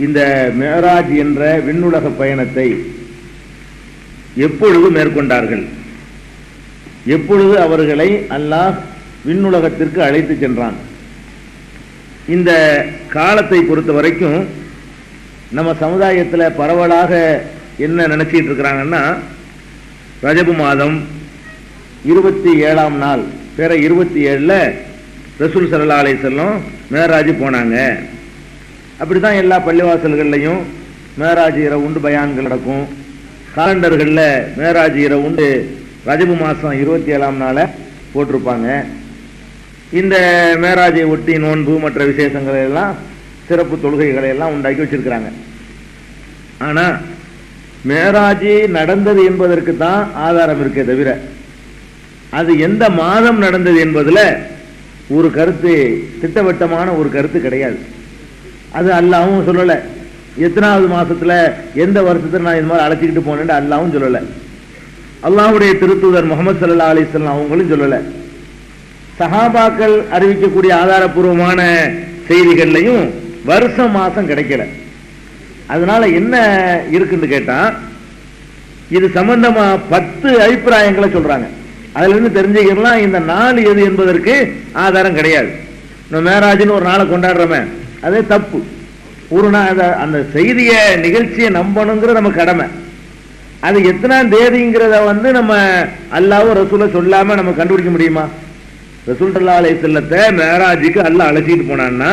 இந்த மேராஜ் என்ற விண்ணுலக பயணத்தை எப்பொழுது மேற்கொண்டார்கள், எப்பொழுது அவர்களை அல்லாஹ் விண்ணுலகத்திற்கு அழைத்து சென்றான்? இந்த காலத்தை பொறுத்த வரைக்கும் நம்ம சமுதாயத்தில் பரவலாக என்ன நினைச்சிட்டு இருக்கிறாங்கன்னா, ரஜபு மாதம் 27ஆம் நாள் பிற 27 ரசூல் ஸல்லல்லாஹு அலைஹி வஸல்லம் மேராஜ் போனாங்க. அப்படிதான் எல்லா பள்ளிவாசல்கள்லையும் மேராஜ் இரவு உண்டு பயான்கள் நடக்கும். காலண்டர்களில் மேராஜ் இரவு உண்டு ரஜபு மாதம் 27ஆம் நாளை போட்டிருப்பாங்க. இந்த மேராஜை ஒட்டி நோன்பு மற்ற விசேஷங்களை எல்லாம் சிறப்பு தொழுகைகளை எல்லாம் உண்டாக்கி வச்சிருக்கிறாங்க. ஆனால் மேராஜ் நடந்தது என்பதற்கு தான் ஆதாரம் இருக்கே தவிர அது எந்த மாதம் நடந்தது என்பதில் ஒரு கருத்து, திட்டவட்டமான ஒரு கருத்து கிடையாது. அது அல்லாஹ்வும் சொல்லலை. எத்தனாவது மாசத்துல எந்த வருஷத்துல நான் இது மாதிரி அழைச்சிக்கிட்டு போனேன்னு அல்லாஹ்வும் சொல்லலை. அல்லாஹ்வுடைய திருத்தூதர் முஹம்மது ஸல்லல்லாஹு அலைஹி வஸல்லம் அவங்களும் சொல்லலை. சஹாபாக்கள் அறிவிக்கக்கூடிய ஆதாரபூர்வமான செய்திகள்லையும் வருஷம் மாசம் கிடைக்கல. அதனால என்ன இருக்குன்னு கேட்டா, இது சம்பந்தமா 10 அபிப்பிராயங்களை சொல்றாங்க. அதுல இருந்து தெரிஞ்சுக்கலாம் இந்த நாள் எது என்பதற்கு ஆதாரம் கிடையாது. நம்ம மேராஜ்னு ஒரு நாளை கொண்டாடுறோமே, அதே தப்பு. ஒரு நாள் அந்த செய்திய நிகழ்ச்சியை நம்பணுங்கிற நம்ம கடமை. அது எத்தனாம் தேதிங்கிறத நம்ம அல்லாஹ்வும் ரசூலை சொல்லாம நம்ம கண்டுபிடிக்க முடியுமா? ரசூல் ஸல்லல்லாஹு அலைஹி வஸல்லத்தை மேராஜுக்கு அல்லாஹ் அழைச்சிக்கிட்டு போனான்னா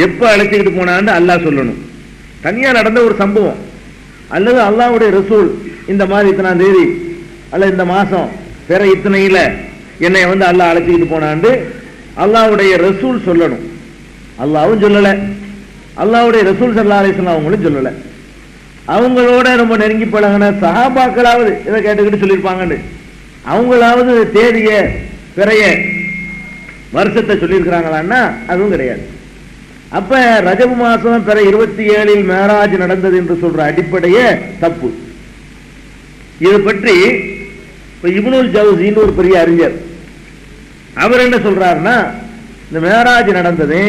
எப்ப அழைச்சிக்கிட்டு போனான்னு அல்லாஹ் சொல்லணும். தனியா நடந்த ஒரு சம்பவம் அல்லது அல்லாஹ்வுடைய ரசூல் இந்த மாதிரி இத்தனாம் தேதி அல்ல இந்த மாசம் பிற இத்தனையில என்னை அல்லாஹ் அழைச்சிக்கிட்டு போனான்னு அல்லாஹ்வுடைய ரசூல் சொல்லணும். அல்லாஹ்வும் சொல்லலை, அல்லாஹ்வுடைய ரசூல் ஸல்லல்லாஹு அலைஹி வஸல்லம் அவங்களும் சொல்லலை. அவங்களோட ரொம்ப நெருங்கி பழகின சஹாபாக்களாவது இதை கேட்டுக்கிட்டு சொல்லியிருப்பாங்கன்னு அவங்களாவது தேதிய பிறைய வருஷத்தை சொல்லியிருக்கிறாங்களான்னா அதுவும் கிடையாது. அப்ப ரஜபு மாசம் பிற 27 மேராஜ் நடந்தது என்று சொல்ற அடிப்படையே தப்பு. இதை பற்றி இப்னுல் ஜௌஸின்னு ஒரு பெரிய அறிஞர் அவர் என்ன சொல்றாருன்னா, இந்த மேராஜ் நடந்தது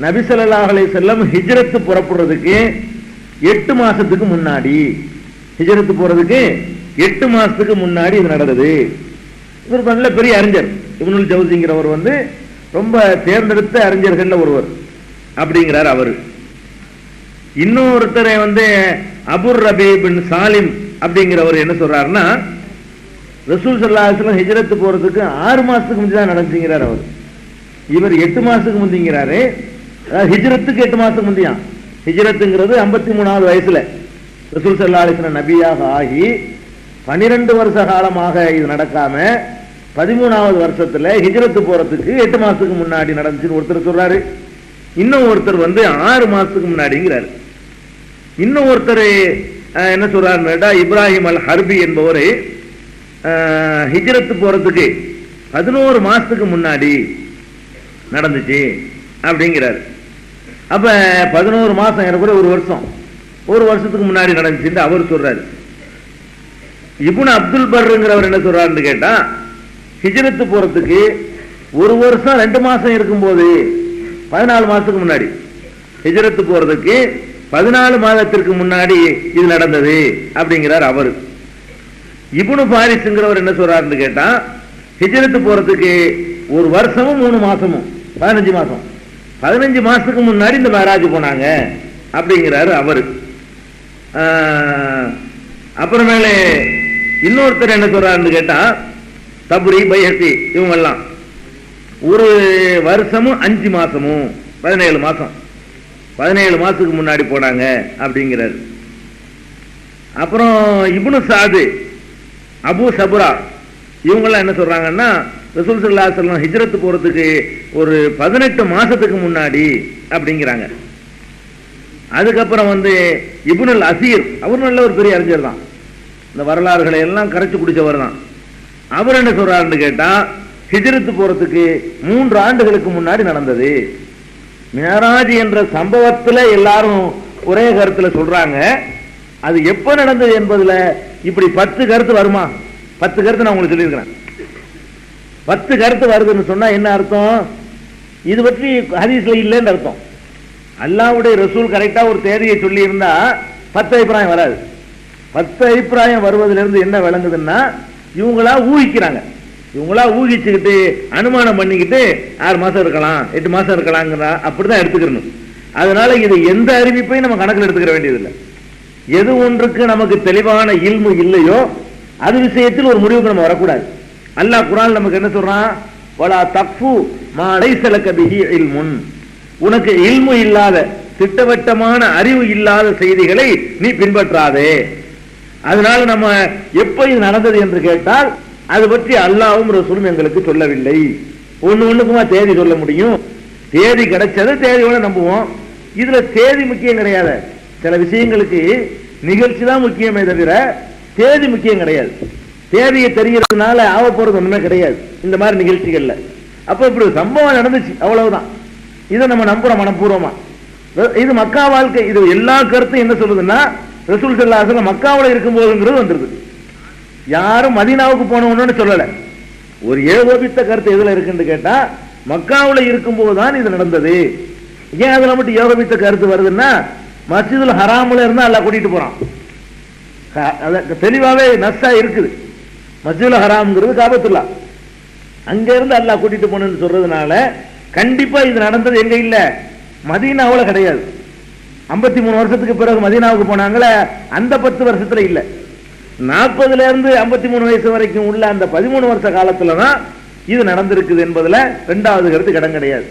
நபி ஸல்லல்லாஹு அலைஹி வஸல்லம் ஹிஜ்ரத் புறப்படுறதுக்கு 8 மாசத்துக்கு முன்னாடி, ஹிஜ்ரத் போறதுக்கு 8 மாசத்துக்கு முன்னாடி இது நடந்தது. இவர் நல்ல பெரிய அறிஞர். இப்னுல் ஜௌஸிங்கிறவர் ரொம்ப தேர்ந்தெடுத்த அறிஞர்கள்ல ஒருவர் அப்படிங்கிறார் அவரு. இன்னொருத்தரை அபுர் ரபி பின் சாலிம் அப்படிங்கிறவர் என்ன சொல்றாருன்னா, ரசூல் ஸல்லல்லாஹு அலைஹி வஸல்லம் ஹிஜ்ரத் போறதுக்கு 6 மாசத்துக்கு முந்தி தான் நடந்துங்கிறார் அவர். இவர் 8 மாசத்துக்கு முந்திங்கிறாரு. ஹிஜ்ரத்துக்கு 8 மாசத்துக்கு முந்தியா. ஹிஜ்ரத்துங்கிறது 53வது வயசுல ரசூல் ஸல்லல்லாஹு அலைஹி வஸல்லம் நபியாக ஆகி 12 வருஷ காலமாக இது நடக்காம 13வது வருஷத்துல ஹிஜ்ரத் போறதுக்கு 8 மாசத்துக்கு முன்னாடி நடந்துச்சுன்னு ஒருத்தர் சொல்றாரு. இன்னும் ஒருத்தர் 6 மாசத்துக்கு முன்னாடிங்கிறாரு. இன்னும் ஒருத்தர் என்ன சொல்றாருன்னா, இப்ராஹிம் அல் ஹர்பி என்பவர் ஹிஜ்ரத் போறதுக்கு 11 மாசத்துக்கு முன்னாடி நடந்துச்சு அப்படிங்கிறாரு. அப்ப 11 மாசம் எனக்கு ஒரு வருஷம், ஒரு வருஷத்துக்கு முன்னாடி நடந்துச்சுன்னு அவர் சொல்றாரு. இப்னு அப்துல் பர்ங்கிறவர் என்ன சொல்றாருன்னு கேட்டா, ஹிஜ்ரத் போறதுக்கு ஒரு வருஷம் 2 மாசம் இருக்கும்போது 14 மாசத்துக்கு முன்னாடி, ஹிஜ்ரத் போறதுக்கு 14 மாதத்திற்கு முன்னாடி இது நடந்தது அப்படிங்கிறார் அவரு. இப்னு பாரிஸ்ங்கிறவர் என்ன சொல்றாருன்னு கேட்டா, ஹிஜ்ரத் போறதுக்கு ஒரு வருஷமும் 3 மாசமும் 15 மாசம், 15 மாசத்துக்கு முன்னாடி இந்த மேராஜ் போனாங்க அப்படிங்கிறாரு அவரு. அப்புறமேலே இன்னொருத்தர் என்ன சொல்றாருன்னு கேட்டா, தபுரி பைஹகி இவங்கெல்லாம் ஒரு வருஷமும் 5 மாசமும் 17 மாசம், 17 மாசத்துக்கு முன்னாடி போனாங்க அப்படிங்கிறாரு. அப்புறம் இப்னு சாது, அபு சபுரா இவங்கெல்லாம் என்ன சொல்றாங்கன்னா, ரசூல் ஸல்லல்லாஹு அலைஹி வஸல்லம் ஹிஜ்ரத் போறதுக்கு ஒரு 18 மாசத்துக்கு முன்னாடி அப்படிங்கிறாங்க. அதுக்கப்புறம் இப்னுல் அசீர், அவர் நல்ல ஒரு பெரிய அறிஞர் தான், இந்த வரலாறுகளை எல்லாம் கரைச்சு குடிச்சவர் தான். அவர் என்ன சொல்றாருன்னு கேட்டா, ஹிஜ்ரத் போறதுக்கு 3 ஆண்டுகளுக்கு முன்னாடி நடந்தது. மேராஜ் என்ற சம்பவத்துல எல்லாரும் ஒரே கருத்துல சொல்றாங்க. அது எப்ப நடந்தது என்பதுல இப்படி 10 கருத்து வருமா? 10 கருத்து நான் உங்களுக்கு சொல்லியிருக்கிறேன். 10 கருத்து வருதுன்னு சொன்னா என்ன அர்த்தம்? இது பற்றி ஹதீஸ்ல இல்லைன்னு அர்த்தம். அல்லாஹ்வுடைய ரசூல் கரெக்டா ஒரு தேதியை சொல்லி இருந்தா 10 அபிப்பிராயம் வராது. 10 அபிப்பிராயம் வருவதிலிருந்து என்ன விளங்குதுன்னா, இவங்களா ஊகிக்கிறாங்க. இவங்களா ஊகிச்சுக்கிட்டு அனுமானம் பண்ணிக்கிட்டு 6 மாசம் இருக்கலாம், 8 மாசம் இருக்கலாங்கிற அப்படிதான் எடுத்துக்கணும். அதனால இது எந்த அறிவிப்பையும் நம்ம கணக்கில் எடுத்துக்கிற வேண்டியதில்லை. எது ஒன்றுக்கு நமக்கு தெளிவான இல்மு இல்லையோ அது விஷயத்தில் ஒரு முடிவுக்கு நம்ம வரக்கூடாது. அல்லாஹ் குர்ஆன் நமக்கு என்ன சொல்றான், வலா தக்ஃபு மா லைஸ லக பிஹி இல்முன், உனக்கு இல்மு இல்லாத திட்டவட்டமான அறிவு இல்லாத செய்திகளை நீ பின்பற்றாதே. அதனால நம்ம எப்ப இது நடந்தது என்று கேட்டால் அது பற்றி அல்லாஹ்வும் ரசூலும் எங்களுக்கு சொல்லவில்லை. ஒண்ணுக்குமா தேதி சொல்ல முடியும்? தேதி கிடைச்சது தேதியோட நம்புவோம். இதுல தேதி முக்கியம் கிடையாது. சில விஷயங்களுக்கு நிகழ்ச்சி தான் முக்கியமே தவிர தேதி முக்கியம் கிடையாது. தேதியை தெரிகிறதுனால ஆக போறது ஒண்ணுமே கிடையாது இந்த மாதிரி நிகழ்ச்சிகள்ல. அப்ப இப்படி சம்பவம் நடந்துச்சு, அவ்வளவுதான். இதை நம்ம நம்புறோம் மனப்பூர்வமா. இது மக்கா வாழ்க்கை. இது எல்லா கருத்தும் என்ன சொல்லுதுன்னா, ரசூல் ஸல்லல்லாஹு அலைஹி வஸல்லம் மக்காவுல இருக்கும் போதுங்கிறது வந்துருது. யாரும் மதீனாவுக்கு போனவன்னு சொல்லல. ஒரு ஏகோபித்த கருத்து எதுல இருக்குன்னு கேட்டா, மக்காவுல இருக்கும் போதுதான் இது நடந்தது. ஏன் அதுல மட்டும் ஏகோபித்த கருத்து வருதுன்னா, மஸ்ஜிதுல் ஹராமுல இருந்தா அல்லாஹ் கூட்டிட்டு போறான். தெளிவாவே நஸ்ஸா இருக்குது. மஸ்ஜிதுல் ஹராம்ங்கிறது காபத்துல்லா, அங்க இருந்து அல்லாஹ் கூட்டிட்டு போனன்னு சொல்றதுனால கண்டிப்பா இது நடந்தது எங்க இல்ல, மதீனாவுல கிடையாது. 53 வருஷத்துக்கு பிறகு மதீனாவுக்கு போனாங்களே, அந்த 10 வருஷத்துல இல்ல. 40ல இருந்து 53 வயசு வரைக்கும் உள்ள அந்த 13 வருஷ காலத்துல தான் இது நடந்திருக்குது என்பதுல இரண்டாவது கருத்து இடம் கிடையாது.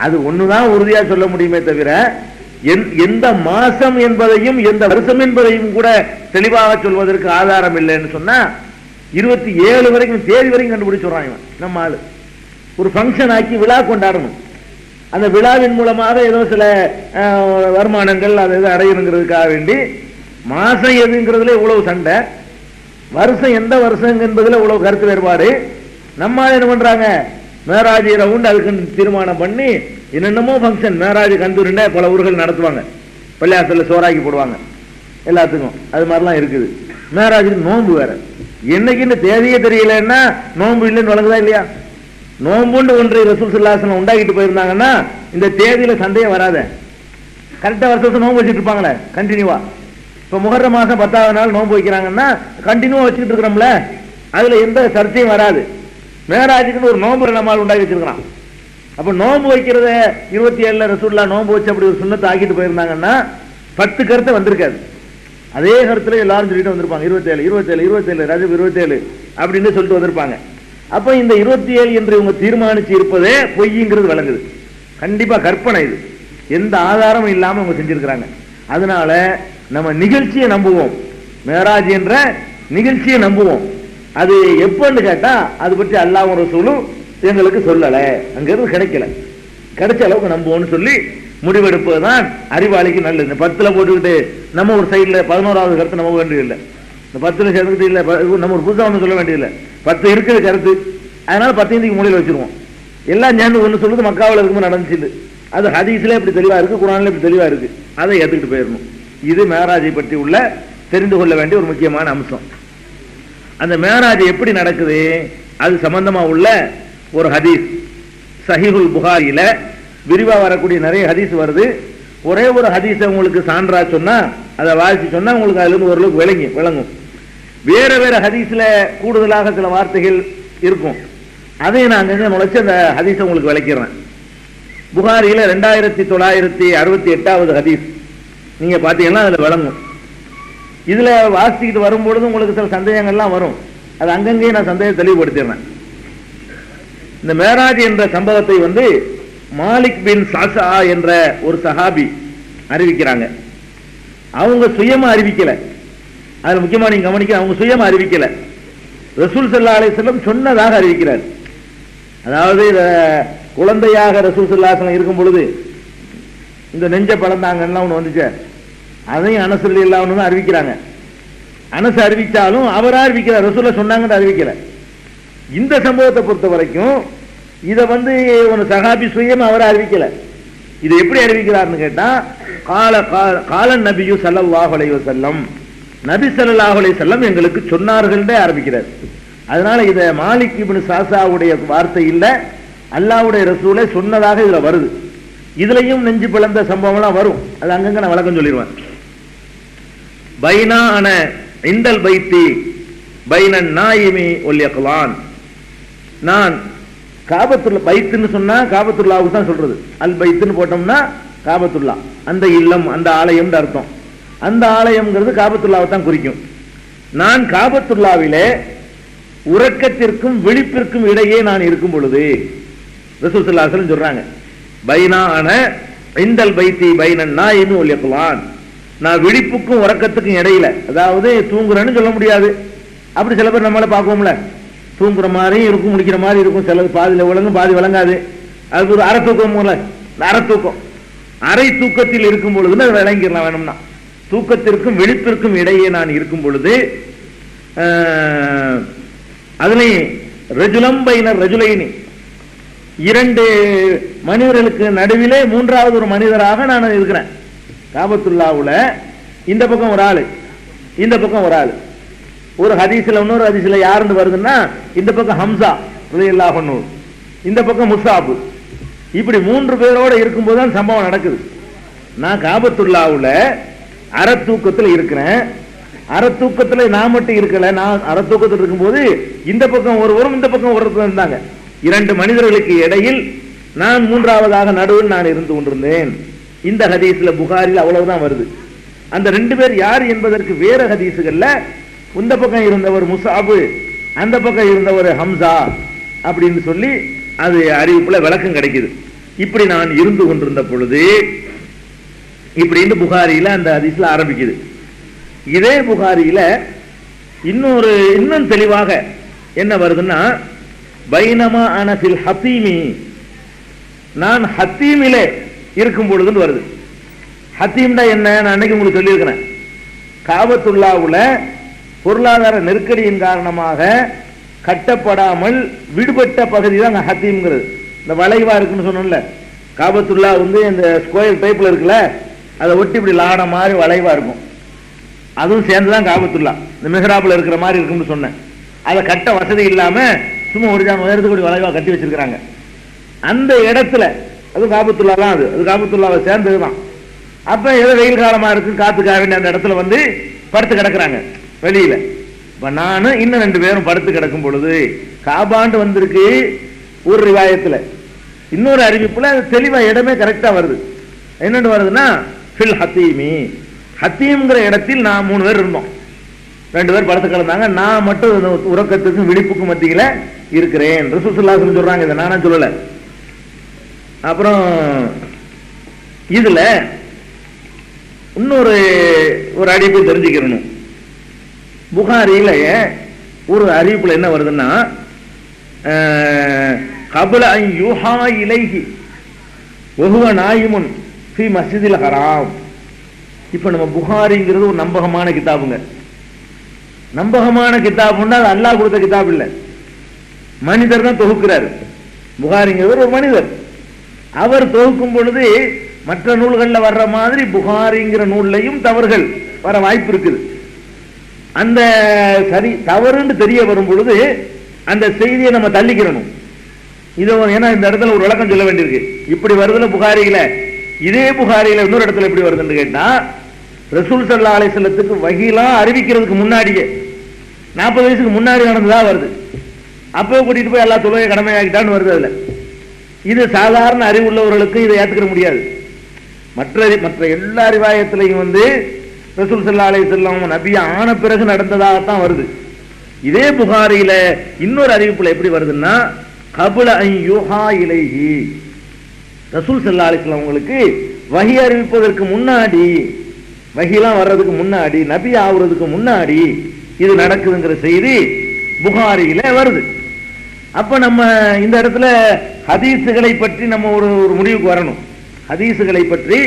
அது ஒண்ணுதான் உறுதியா சொல்ல முடியுமே தவிர எந்த மாசம் என்பதையும் எந்த வருஷம் என்பதையும் கூட தெளிவாக சொல்வதற்கு ஆதாரம் இல்லைன்னு சொன்னா, 27 வரைக்கும் தேதி வரைக்கும் கண்டுபிடிச்சுறாங்க. நம்ம ஆளு ஒரு ஃபங்க்ஷன் ஆக்கி விழா கொண்டாடணும். அந்த விழாவின் மூலமாக ஏதோ சில வருமானங்கள் அதை அடையணுங்கிறதுக்காக வேண்டி மாசம் எதுங்கிறதுல இவ்வளவு சண்டை, வருஷம் எந்த வருஷம் என்பதுல இவ்வளவு கருத்து வேறுபாடு. நம்ம என்ன பண்றாங்க, மேராஜ் ரவுண்ட் அதுக்கு தீர்மானம் பண்ணி என்னென்னமோ ஃபங்க்ஷன், மேராஜ் கந்தூரிண்ட பல ஊர்கள் நடத்துவாங்க. பள்ளியாசல்ல சோறாக்கி போடுவாங்க எல்லாத்துக்கும். அது மாதிரிலாம் இருக்குது. மேராஜுக்கு நோன்பு வேற. என்னைக்குன்னு தேதியே தெரியலன்னா நோன்பு இல்லைன்னு வழங்குதா இல்லையா? நோன்புண்டு ஒன்றை ரசூல் ஸல்லல்லாஹு அலைஹி வஸல்லம் உண்டாக்கிட்டு போயிருந்தாங்கன்னா இந்த தேதியில சந்தேகம் வராத. கரெக்டா வருஷம் நோன்பு வச்சுட்டு இருப்பாங்களே கண்டினியூவா. இப்ப முஹர்ரம் மாசம் 10வது நாள் நோன்பு வைக்கிறாங்கன்னா கண்டினியூவா வச்சுட்டு இருக்கிறோம்ல, அதுல எந்த சர்ச்சையும் வராது. மேராஜுக்குன்னு ஒரு நோன்பு நம்மால் உண்டாக்கி வச்சிருக்கிறான். அப்ப நோன்பு வைக்கிறத 27ல ரசூலுல்லாஹ் நோன்பு வச்சு அப்படி ஒரு சுன்னத்தை ஆக்கிட்டு போயிருந்தாங்கன்னா 10 கருத்து வந்திருக்காது. அதே கருத்துல எல்லாரும் சொல்லிட்டு வந்திருப்பாங்க 27 ரஜப் 27 அப்படின்னு சொல்லிட்டு வந்திருப்பாங்க. அப்ப இந்த 27 என்று இவங்க தீர்மானிச்சு இருப்பதே பொய்ங்கிறது விளங்குது. கண்டிப்பா கற்பனை, இது எந்த ஆதாரமும் இல்லாம அவங்க செஞ்சிருக்கிறாங்க. அதனால நம்ம நிகழ்ச்சியை நம்புவோம், மேராஜ் என்ற நிகழ்ச்சியை நம்புவோம். அது எப்பன்னு கேட்டா அது பற்றி அல்லாஹ்வும் ரசூலும் எங்களுக்கு சொல்லல, அங்கிருந்து கிடைக்கல, கிடைச்ச அளவுக்கு நம்புவோம்னு சொல்லி முடிவெடுப்பதுதான் அறிவாளிக்கு நல்லது. இந்த 10ல போட்டுக்கிட்டு நம்ம ஒரு சைட்ல 11வது கருத்து நம்ப வேண்டியதில்லை. இந்த 10ல சேர்ந்துக்கிட்டு இல்ல நம்ம ஒரு புதுசா ஒன்று சொல்ல வேண்டியதில்லை. 10 இருக்குது கருத்து, அதனால 10 மூலையில் வச்சிருவோம். எல்லாம் ஞாபகம் ஒன்று சொல்லுது மக்காவில் இருக்கும்போது நடந்துச்சு. அது ஹதீஸ்ல இப்படி தெளிவா இருக்கு, குர்ஆன்ல இப்படி தெளிவா இருக்கு, அதை ஏத்துக்கிட்டு போயிடணும். இது மேராஜை பற்றி உள்ள தெரிந்து கொள்ள வேண்டிய ஒரு முக்கியமான அம்சம். அந்த மேராஜ் எப்படி நடக்குது அது சம்பந்தமா உள்ள ஒரு ஹதீஸ் சஹீஹுல் புகாரியில விரிவா வரக்கூடிய நிறைய ஹதீஸ் வருது. ஒரே ஒரு ஹதீஸை உங்களுக்கு சான்றா சொன்னா, அதை வாசிச்சு சொன்னா உங்களுக்கு அதுல இருந்து ஓரளவுக்கு விளங்கும். வேற வேற ஹதீஸ்ல கூடுதலாக சில வார்த்தைகள் இருக்கும், அதை நான் அங்கங்க நுழைச்சு அந்த ஹதீஸை உங்களுக்கு விளக்கிறேன். புகாரியில 2968வது ஹதீஸ் நீங்க பாத்தீங்கன்னா அதுல விளங்கும். இதுல வாசிக்கிட்டு வரும்பொழுது உங்களுக்கு சில சந்தேகங்கள்லாம் வரும், அது அங்கங்கே நான் சந்தேகம் தெளிவுபடுத்திடுறேன். இந்த மேராஜ் என்ற சம்பவத்தை மாலிக் பின் சாசா என்ற ஒரு சஹாபி அறிவிக்கிறாங்க. அவங்க சுயமா அறிவிக்கல, அதுல முக்கியமா நீங்க கவனிக்க, அவங்க சுயமா அறிவிக்கல, ரசூல் ஸல்லல்லாஹு அலைஹி வஸல்லம் சொன்னதாக அறிவிக்கிறார். அதாவது குழந்தையாக ரசூல் ஸல்லல்லாஹு அலைஹி வஸல்லம் இருக்கும் பொழுது இந்த நெஞ்ச பழந்தாங்கலாம் ஒண்ணு வந்துச்சு, அதையும் அனஸ் ரலியல்லாஹு அன்ஹு தான் அறிவிக்கிறாங்க. அனஸ் அறிவிச்சாலும் அவரா அறிவிக்கிறார், ரசூலுல்லாஹ் சொன்னாங்கன்னு அறிவிக்கல. இந்த சம்பவத்தை பொறுத்த வரைக்கும் இதை ஒரு சஹாபி சுயம் அவரை அறிவிக்கல. இது எப்படி அறிவிக்கிறார்னு கேட்டா, காலன் நபியு ஸல்லல்லாஹு அலைஹி வஸல்லம், நபி ஸல்லல்லாஹு அலைஹி வஸல்லம் எங்களுக்கு சொன்னார்கள் ஆரம்பிக்கிறார். அதனால இத மாலிக் இப்னு சாசாவுடைய வார்த்தை இல்ல, அல்லாஹ்வுடைய ரசூலே சொன்னதாக இதுல வருது. இதுலயும் நெஞ்சு பிளந்த சம்பவம்லாம் வரும். அது அங்கங்க நான் விளக்கம் சொல்லிடுவேன். பைனா அன இந்தல் பைத்தி பைனன் நாயிமி ஒல் யக்லான். நான் காபத்துல்லா, பைத்துன்னு சொன்னா காபத்துல்லாவுக்கு தான் சொல்றது. அல் பைத்துன்னு போட்டோம்னா காபத்துல்லா, அந்த இல்லம், அந்த ஆலயம் அர்த்தம். அந்த ஆலயம்ங்கிறது காபத்துல்லாவை தான் குறிக்கும். நான் காபத்துல்லாவிலே உறக்கத்திற்கும் விழிப்பிற்கும் இடையே நான் இருக்கும் பொழுது ரசூல் ஸல்லல்லாஹு அலைஹி வஸல்லம் சொல்றாங்க, பைனா அன இந்தல் பைத்தி பைனன் நாயிமி ஒல் யக்லான். நான் விழிப்புக்கும் உறக்கத்துக்கும் இடையில, அதாவது தூங்குறேன்னு சொல்ல முடியாது. அப்படி சில பேர் நம்மள பார்ப்போம்ல, தூங்குற மாதிரி இருக்கும், முடிக்கிற மாதிரி இருக்கும், சிலது பாதியில விளங்கும் பாதி விளங்காது. அது ஒரு அரை தூக்கம் போல, அரை தூக்கம். அரை தூக்கத்தில் இருக்கும் பொழுது அதை விளங்கிடலாம் வேணும்னா. தூக்கத்திற்கும் விழிப்பிற்கும் இடையே நான் இருக்கும் பொழுது அதுலேயும் ரஜுலம் பைனர் ரஜுலைனி, இரண்டு மனிதர்களுக்கு நடுவிலே மூன்றாவது ஒரு மனிதராக நான் இருக்கிறேன். காபத்துல்லாவுல இந்த பக்கம் ஒரு ஆளு, இந்த பக்கம் ஒரு ஆளு. ஒரு ஹதீஸ்ல இன்னொரு ஹதீஸ்ல யாருன்னு வருதுன்னா, இந்த பக்கம் ஹம்சா ரலியல்லாஹு அன்ஹு, இந்த பக்கம் முஸாப். இப்படி மூன்று பேரோட இருக்கும்போது தான் சம்பவம் நடக்குது. நான் காபத்துல்லாவுல அரை தூக்கத்தில் இருக்கிறேன். அரை தூக்கத்துல நான் மட்டும் இருக்கல, நான் அரை தூக்கத்தில் இருக்கும்போது இந்த பக்கம் ஒருவரும் இந்த பக்கம் ஒருத்தர் இருந்தாங்க. இரண்டு மனிதர்களுக்கு இடையில் நான் மூன்றாவதாக நடுவில் நான் இருந்து கொண்டிருந்தேன். இந்த ஹதீஸ்ல புகாரில் அவ்வளவுதான் வருது. அந்த ரெண்டு பேர் யார் என்பதற்கு வேற ஹதீசுகள்ல இந்த பக்கம் இருந்தவர் முஸாபு, அந்த பக்கம் இருந்தவர் ஹம்சா அப்படின்னு சொல்லி அது அறிவிப்புல விளக்கம் கிடைக்குது. இப்படி நான் இருந்து கொண்டிருந்த பொழுது இப்படின்னு புகாரியில அந்த ஹதீஸ்ல ஆரம்பிக்குது. இதே புகாரியில இன்னும் தெளிவாக என்ன வருதுன்னா, பைனமா அனஃபில் ஹத்தீமி, நான் ஹத்தீமிலே இருக்கும் பொழுதுன்னு வருது. ஹத்தீம்டா என்ன, நான் அன்னைக்கு உங்களுக்கு சொல்லியிருக்கிறேன். காபத்துல்லாவுல பொருளாதார நெருக்கடியின் காரணமாக கட்டப்படாமல் விடுபட்ட பகுதி தான் ஹத்தீம்ங்கிறது. இந்த வளைவா இருக்குன்னு சொன்னோம்ல, காபத்துல்லா இந்த ஸ்கொயர் டைப்ல இருக்குல்ல, அதை ஒட்டி இப்படி லாட மாதிரி வளைவா இருக்கும். அதுவும் சேர்ந்துதான் காபத்துல்லா, இந்த மிஹ்ராப்ல இருக்கிற மாதிரி இருக்குன்னு சொன்னேன். அதை கட்ட வசதி இல்லாம சும்மா ஒரு ஜான் உயரத்துக்கு வளைவா கட்டி வச்சிருக்கிறாங்க. அந்த இடத்துல அது காபத்துல்லா தான், அது காபத்துல்லாவை சேர்ந்ததுதான். அப்ப ஏதோ வெயில் காலமா இருக்கு, காத்துக்காக வேண்டிய அந்த இடத்துல படுத்து கிடக்குறாங்க வெளியில. இப்ப நானும் இன்னும் ரெண்டு பேரும் படுத்து கிடக்கும் பொழுது காபாண்டு வந்திருக்கு ஒரு ரிவாயத்துல, இன்னொரு அறிவிப்புல தெளிவா இடமே கரெக்டா வருது. என்னன்னு வருதுன்னா, ஃபில் ஹத்தீமி, ஹத்தீம்ங்கிற இடத்தில் நான் மூணு பேர் இருந்தோம். ரெண்டு பேர் படுத்து கிடந்தாங்க, நான் மட்டும் உறக்கத்துக்கும் விழிப்புக்கும் மத்தியில இருக்கிறேன். ரசூல் ஸல்லல்லாஹு அலைஹி வஸல்லம் சொல்றாங்க, இதை நானா சொல்லல. அப்புறம் இதுல இன்னொரு அறிவிப்பு தெரிஞ்சுக்கணும். புகாரியில ஒரு அறிவிப்புல என்ன வருதுன்னா, கபல அன் யூஹா இலைஹி வஹுவ நாயிமுன் ஃபீ மஸ்ஜிதில் ஹராம். இப்ப நம்ம புகாரிங்கிறது ஒரு நம்பகமான கிதாபுங்க. நம்பகமான கிதாபுன்னா அது அல்லாஹ் கொடுத்த கிதாப் இல்ல, மனிதர் தான் தொகுக்கிறார். புகாரிங்கிறவர் ஒரு மனிதர். அவர் தொகுக்கும் பொழுது மற்ற நூல்கள்ல வர்ற மாதிரி புகாரிங்கிற நூல்லையும் தவறுகள் வர வாய்ப்பு இருக்குது. அந்த சரி தவறுன்னு தெரிய வரும் பொழுது அந்த செய்தியை நம்ம தள்ளிக்கிறணும். இது ஏன்னா இந்த இடத்துல ஒரு விளக்கம் சொல்ல வேண்டியிருக்கு. இப்படி வருதுல புகாரியில, இதே புகாரியில இன்னொரு இடத்துல எப்படி வருதுன்னு கேட்டா, ரசூல் ஸல்லல்லாஹு அலைஹி வஸல்லத்துக்கு வஹீலாம் அறிவிக்கிறதுக்கு முன்னாடியே 40 வயசுக்கு முன்னாடி நடந்ததா வருது. அப்பவே கூட்டிட்டு போய் எல்லா தொழுகை கடமையாக்கிட்டான்னு வருது. அதுல இது சாதாரண அறிவுள்ளவர்களுக்கு இதை ஏத்துக்கிற முடியாது. மற்ற எல்லா ரிவாயத்திலையும் ரசூல் ஸல்லல்லாஹு அலைஹி வஸல்லம் நபியா ஆன பிறகு நடந்ததாகத்தான் வருது. இதே புகாரியில இன்னொரு அறிவிப்புல எப்படி வருதுன்னா, கபுல அன் யூஹா இலைஹி, ரசூல் ஸல்லல்லாஹு அலைஹி வஸல்லம் உங்களுக்கு வஹி அறிவிப்பதற்கு முன்னாடி, வஹிலாம் வர்றதுக்கு முன்னாடி, நபி ஆகுறதுக்கு முன்னாடி இது நடக்குதுங்கிற செய்தி புகாரியில வருது. அப்ப நம்ம இந்த இடத்துல ஹதீசுகளை பற்றி நம்ம ஒரு முடிவுக்கு வரணும். ஹதீசுகளை பற்றி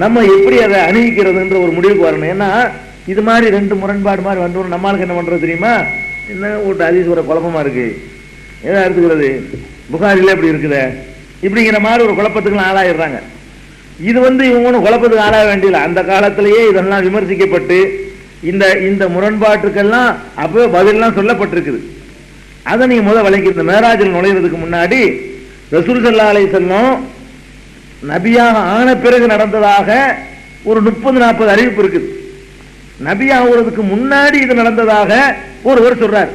நம்ம எப்படி அதை அணிவிக்கிறதுன்ற ஒரு முடிவுக்கு வரணும். ஏன்னா இது மாதிரி ரெண்டு முரண்பாடு மாதிரி வந்து நம்மளுக்கு என்ன பண்றது தெரியுமா, என்ன ஒரு ஹதீஸ் ஒரு குழப்பமா இருக்கு, ஏதோ எடுத்துக்கிறது புகாரில எப்படி இருக்குது இப்படிங்கிற மாதிரி ஒரு குழப்பத்துக்கு ஆளாயிடுறாங்க. இது இவங்க குழப்பத்துக்கு ஆளாக வேண்டியதில்லை. அந்த காலத்திலேயே இதெல்லாம் விமர்சிக்கப்பட்டு இந்த முரண்பாட்டுக்கெல்லாம் அப்பவே பதிலெல்லாம் சொல்லப்பட்டிருக்குது. அதை நீங்க முதல் விளங்கி, இந்த மேராஜில் நுழைவதற்கு முன்னாடி ரசூல் ஸல்லல்லாஹு அலைஹி வஸல்லம் நபியாக ஆன பிறகு நடந்ததாக ஒரு 30-40 அறிவிப்பு இருக்குது. நபியாகிறதுக்கு முன்னாடி இது நடந்ததாக ஒருவர் சொல்றார்.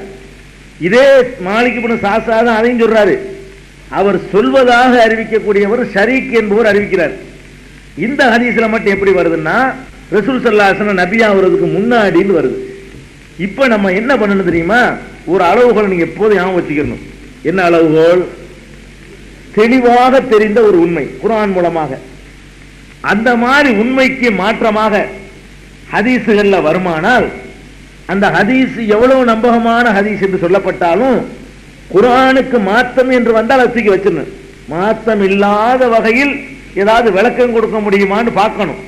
இதே மாலிக் இப்னு சாஸா தான் அதையும் சொல்றாரு. அவர் சொல்வதாக அறிவிக்கக்கூடியவர் ஷரீக் என்பவர் அறிவிக்கிறார். இந்த ஹதீஸ்ல மட்டும் எப்படி வருதுன்னா ரசூல் ஸல்லல்லாஹு அலைஹி வஸல்லம் நபியாகிறதுக்கு முன்னாடின்னு வருது. இப்ப நம்ம என்ன பண்ணணும் தெரியுமா? ஒரு அளவுகோல் நீங்க எப்போதும் ஞாபகம் வச்சுக்கணும். என்ன அளவுகோல்? தெளிவாக தெரிந்த ஒரு உண்மை குர்ஆன் மூலமாக, அந்த மாதிரி உண்மைக்கு மாற்றமாக ஹதீஸுகள்ல வருமானால் அந்த ஹதீஸ் எவ்வளவு நம்பகமான ஹதீஸ் என்று சொல்லப்பட்டாலும் குர்ஆனுக்கு மாற்றம் என்று வந்தால் அதை தூக்கி வச்சிடணும். மாற்றம் இல்லாத வகையில் ஏதாவது விளக்கம் கொடுக்க முடியுமான்னு பார்க்கணும்.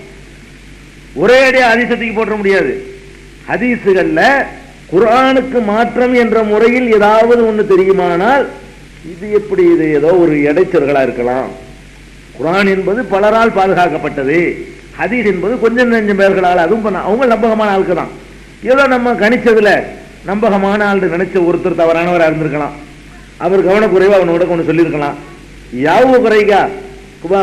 ஒரே அடியா ஹதீஸத்துக்கு போட முடியாது. ஹதீஸுகள்ல குர்ஆனுக்கு மாற்றம் என்ற முறையில் ஏதாவது ஒன்று தெரியுமானால் இது எப்படி, இது ஏதோ ஒரு இடைச்சொற்களா இருக்கலாம். குர்ஆன் என்பது பலரால் பாதுகாக்கப்பட்டது, ஹதீஸ் என்பது கொஞ்சம் நெஞ்சம் பேர்களால், அதுவும் அவங்க நம்பகமான ஆளுக்கு தான். ஏதோ நம்ம கணிச்சதுல நம்பகமான ஆள் நினைச்ச ஒருத்தர் தவறானவராக இருந்திருக்கலாம். அவர் கவனக்குறைவா அவனோட ஒன்று சொல்லியிருக்கலாம். யாவு குறைகா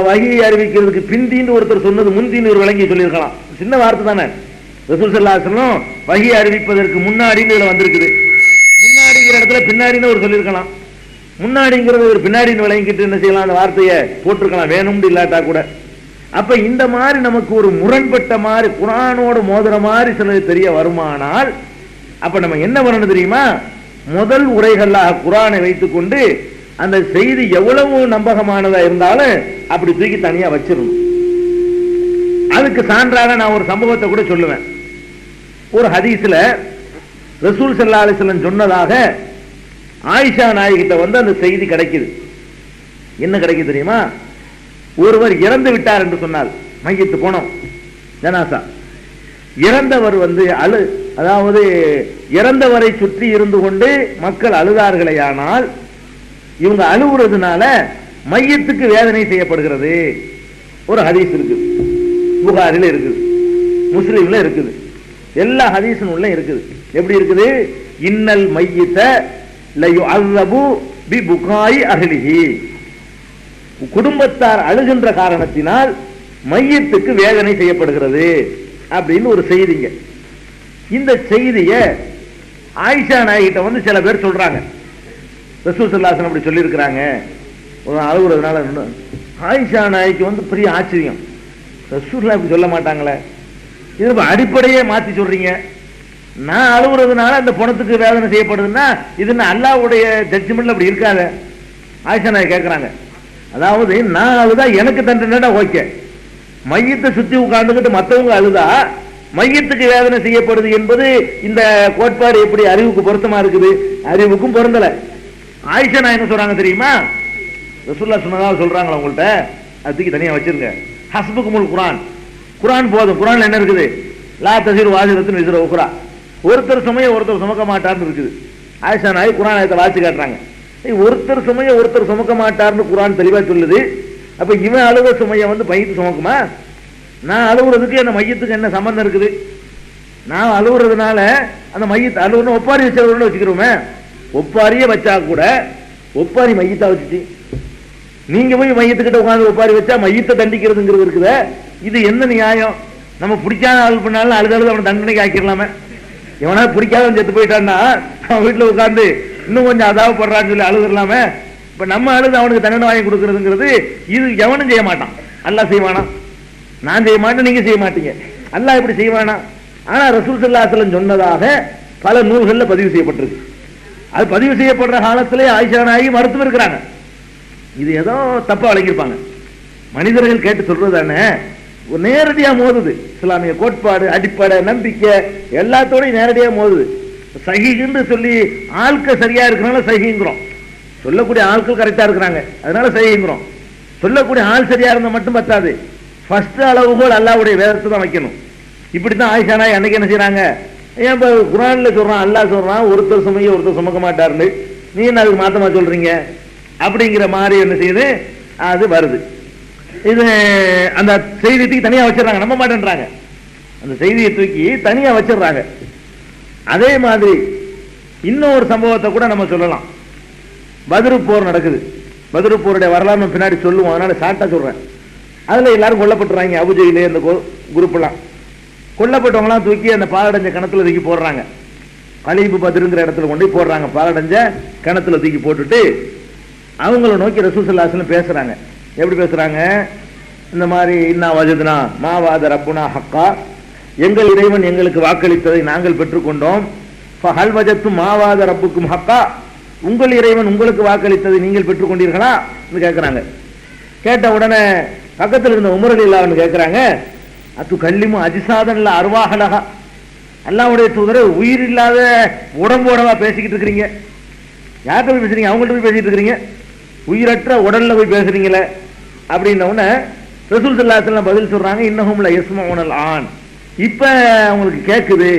வஹி அறிவிக்கிறதுக்கு பிந்தின்னு ஒருத்தர் சொன்னது முந்தின்னு ஒரு விளங்கி சொல்லியிருக்கலாம். சின்ன வார்த்தை தானே. ரசூல் ஸல்லல்லாஹு அலைஹி வஸல்லம் வஹி அறிவிப்பதற்கு முன்னாடின்னு இதுல வந்திருக்குது. முன்னாடிங்கிற இடத்துல பின்னாடின்னு ஒரு சொல்லியிருக்கலாம். முன்னாடிங்கிறது ஒரு பின்னாடின்னு விளங்கிட்டு என்ன செய்யலாம், அந்த வார்த்தையை போட்டிருக்கலாம் வேணும்னு இல்லாட்டா கூட. அப்ப இந்த மாதிரி நமக்கு ஒரு முரண்பட்ட மாதிரி குர்ஆனோடு மோதுற மாதிரி சிலது தெரிய வருமானால் அப்ப நம்ம என்ன பண்ணணும் தெரியுமா? முதல் உரைகளாக குர்ஆனை வைத்துக் கொண்டு அந்த செய்தி எவ்வளவு நம்பகமானதா இருந்தாலும் அப்படி தூக்கி தனியா வச்சிடணும். அதுக்கு சான்றாக நான் ஒரு சம்பவத்தை கூட சொல்லுவேன். ஒரு ஹதீஸ்ல ரசூல் ஸல்லல்லாஹு அலைஹி வஸல்லம் சொன்னதாக ஆயிஷா நாயகிட்ட வந்து அந்த செய்தி கிடைக்குது. என்ன கிடைக்குது தெரியுமா? ஒருவர் இறந்து விட்டார் என்று சொன்னால், மையத்து போனோம் ஜனாசா, இறந்தவர் வந்து அதாவது இறந்தவரை சுற்றி இருந்து கொண்டு மக்கள் அழுதார்களேயானால் இவங்க அழுகுறதுனால மையத்துக்கு வேதனை செய்யப்படுகிறது. ஒரு ஹதீஸ் இருக்கு, புகாரில இருக்குது, முஸ்லிம்ல இருக்குது, எல்லா ஹதீஸும் உள்ள இருக்குது. எப்படி இருக்குது? இன்னல் மையித லயுஅஸபு பிபுகாய் அஹ்லிஹி, குடும்பத்தார் அழுகின்ற காரணத்தினால் மையத்துக்கு வேதனை செய்யப்படுகிறது அப்படின்னு ஒரு செய்திங்க. இந்த செய்தியை ஆயிஷா நாயகிட்ட வந்து சில பேர் சொல்றாங்க. ரசூல் ஸல்லல்லாஹு அலைஹி வஸல்லம் அப்படி சொல்லியிருக்கிறாங்க அழுகுறதுனால. ஆயிஷா நாயகிக்கு வந்து பெரிய ஆச்சரியம், ரசூலுல்லாஹ் இப்படி சொல்ல மாட்டாங்களே, இது அடிப்படையே மாத்தி சொல்றீங்க. நான் அழுகுறதுனால அந்த பணத்துக்கு வேதனை செய்யப்படுதுன்னா இது அல்லாஹ்வுடைய ஜட்ஜ்மெண்ட்ல அப்படி இருக்காத. ஆயிஷா நாயகி கேட்கிறாங்க, அதாவது நான் அழுதா எனக்கு தண்டனை ஓகே, மையத்தை சுத்தி உட்கார்ந்துகிட்டு மற்றவங்க அழுதா மையத்துக்கு வேதனை செய்யப்படுது என்பது இந்த கோட்பாடு எப்படி அறிவுக்கு பொருத்தமா இருக்குது? அறிவுக்கும் பொருந்தல. ஆயிஷா நான் என்ன சொல்றாங்க தெரியுமா? ரசூலுல்லாஹ் சொன்னதா சொல்றாங்களா உங்கள்கிட்ட? அதுக்கு தனியா வச்சிருங்க. ஹஸ்புக்குமுல் குர்ஆன், குர்ஆன் போதும். குர்ஆன்ல என்ன இருக்குது? லா தஸிரு வாஸிரத்துன் விஸ்ர உக்ரா, ஒருத்தர் சுமையை ஒருத்தர் சுமக்க மாட்டார்னு இருக்குது. ஆயிஷா நாயகி குர்ஆன் ஆயத்தை வாசி காட்டுறாங்க. ஒருத்தர் சுமையை ஒருத்தர் சுமக்க மாட்டார்னு குர்ஆன் தெளிவா சொல்லுது. அப்ப இவன் அழுவ சுமையை வந்து மையத்து சுமக்குமா? நான் அழுகுறதுக்கு என்ன மையத்துக்கு என்ன சம்பந்தம் இருக்குது? நான் அழுகுறதுனால அந்த மையத்தை அழுகுன்னு ஒப்பாரி வச்சவர்னு வச்சுக்கிறோமே, ஒப்பாரியே வச்சா கூட ஒப்பாரி மையத்தா வச்சுச்சு. நீங்க போய் மையத்துக்கிட்ட உட்காந்து ஒப்பாரி வச்சா மையத்தை தண்டிக்கிறதுங்கிறது இருக்குத, இது என்ன நியாயம்? நம்ம பிடிக்காத ஆள் பண்ணாலும் அழுது அவனை தண்டனைக்கு ஆக்கிடலாமே. எவனா பிடிக்காத செத்து போயிட்டான்னா அவன் வீட்டுல உட்காந்து இன்னும் கொஞ்சம் அதாவது படுறான்னு சொல்லி அழுதுலாமே. இப்ப நம்ம அழுது அவனுக்கு தண்டனை வாங்கி கொடுக்கறதுங்கிறது இது எவனும் செய்ய மாட்டான். அல்லாஹ் செய்வானா? நான் செய்ய மாட்டேன், நீங்க செய்ய மாட்டீங்க. அல்லாஹ் இப்படி செய்வானா? ஆனா ரசூல் ஸல்லல்லாஹு அலைஹி வஸல்லம் சொன்னதாக பல நூல்கள்ல பதிவு செய்யப்பட்டிருக்கு. அது பதிவு செய்யப்படுற காலத்திலே ஆயிஷா நாயகி மருத்துவம் இருக்கிறாங்க. இது ஏதோ தப்பா வழங்கியிருப்பாங்க. மனிதர்கள் கேட்டு சொல்றதானே நேரடியா மோதுது. இஸ்லாமிய கோட்பாடு, அடிப்படை, நம்பிக்கை எல்லாத்தோடையும் நேரடியா மோதுது. சஹீஹ்னு சொல்லி ஆட்கள் சரியா இருக்கிறனால சஹீஹ்ங்கிறோம், சொல்லக்கூடிய ஆட்கள் கரெக்டா இருக்கிறாங்க அதனால சஹீஹ்ங்கிறோம். சொல்லக்கூடிய ஆள் சரியா இருந்தா மட்டும் பத்தாது, ஃபர்ஸ்ட் அளவுகோல் அல்லாஹ்வுடைய வேதத்தை தான் வைக்கணும். இப்படித்தான் ஆயிஷா நாயகி அன்னைக்கு என்ன செய்யறாங்க? ஏன் இப்ப குர்ஆன்ல சொல்றான், அல்லாஹ் சொல்றான் ஒருத்தர் சுமையை ஒருத்தர் சுமக்க மாட்டாருன்னு, நீ என்ன அதுக்கு மாத்தமா சொல்றீங்க அப்படிங்கிற மாதிரி என்ன செய்யுது அது வருது. இது அந்த செய்தியை தனியா வச்சிடறாங்க, நம்ப மாட்டேன்றாங்க. அந்த செய்தியை தூக்கி தனியா வச்சிடறாங்க. அதே மாதிரி இன்னொரு சம்பவத்தை கூட நம்ம சொல்லலாம். பத்ரு போர் நடக்குது. பத்ரு போருடைய வரலாறு பின்னாடி சொல்லுவோம், அதனால ஷார்ட்டா சொல்றேன். அதுல எல்லாரும் கொல்லப்பட்டுறாங்க. அபுஜெயிலே அந்த குரூப் எல்லாம் கொல்லப்பட்டவங்களாம் தூக்கி அந்த பாலடைஞ்ச கிணத்துல தூக்கி போடுறாங்க. கலீபு பத்ருங்கிற இடத்துல கொண்டு போய் போடுறாங்க. பாலடைஞ்ச கிணத்துல தூக்கி போட்டுட்டு அவங்கள நோக்கி ரசூல் ஸல்லல்லாஹு அலைஹி வஸல்லம் பேசுறாங்க. எப்படி பேசுறாங்க? இந்த மாதிரி இன்னா வஜத்னா மாவாத ரப்புனா ஹக்கா, எங்கள் இறைவன் எங்களுக்கு வாக்களித்ததை நாங்கள் பெற்றுக்கொண்டோம். ஃபஹல் வஜத்தும் மாவாத ரப்புக்கும் ஹக்கா, உங்கள் இறைவன் உங்களுக்கு வாக்களித்ததை நீங்கள் பெற்றுக்கொண்டீர்களா கேட்கிறாங்க. கேட்ட உடனே பக்கத்தில் இருந்த உமர் ரலியல்லாஹு அன்ஹு கேட்கிறாங்க, அத்து கல்லிமு அஜிசாதன்ல அர்வாஹலஹா, அல்லாஹ்வுடைய தூதரே உயிர் இல்லாத உடம்போடவா பேசிக்கிட்டு இருக்கிறீங்க? யார்கிட்ட போய் பேசுறீங்க? அவங்கள்ட்ட போய் பேசிட்டு இருக்கிறீங்க, உயிரற்ற உடல்ல போய் பேசுறீங்களே அப்படின்ன உடனே ரசூல் ஸல்லல்லாஹு அலைஹி வஸல்லம் பதில் சொல்றாங்க, இன்னஹும் ல யஸ்மஊனல் ஆன், இப்ப அவங்களுக்கு கேட்குது,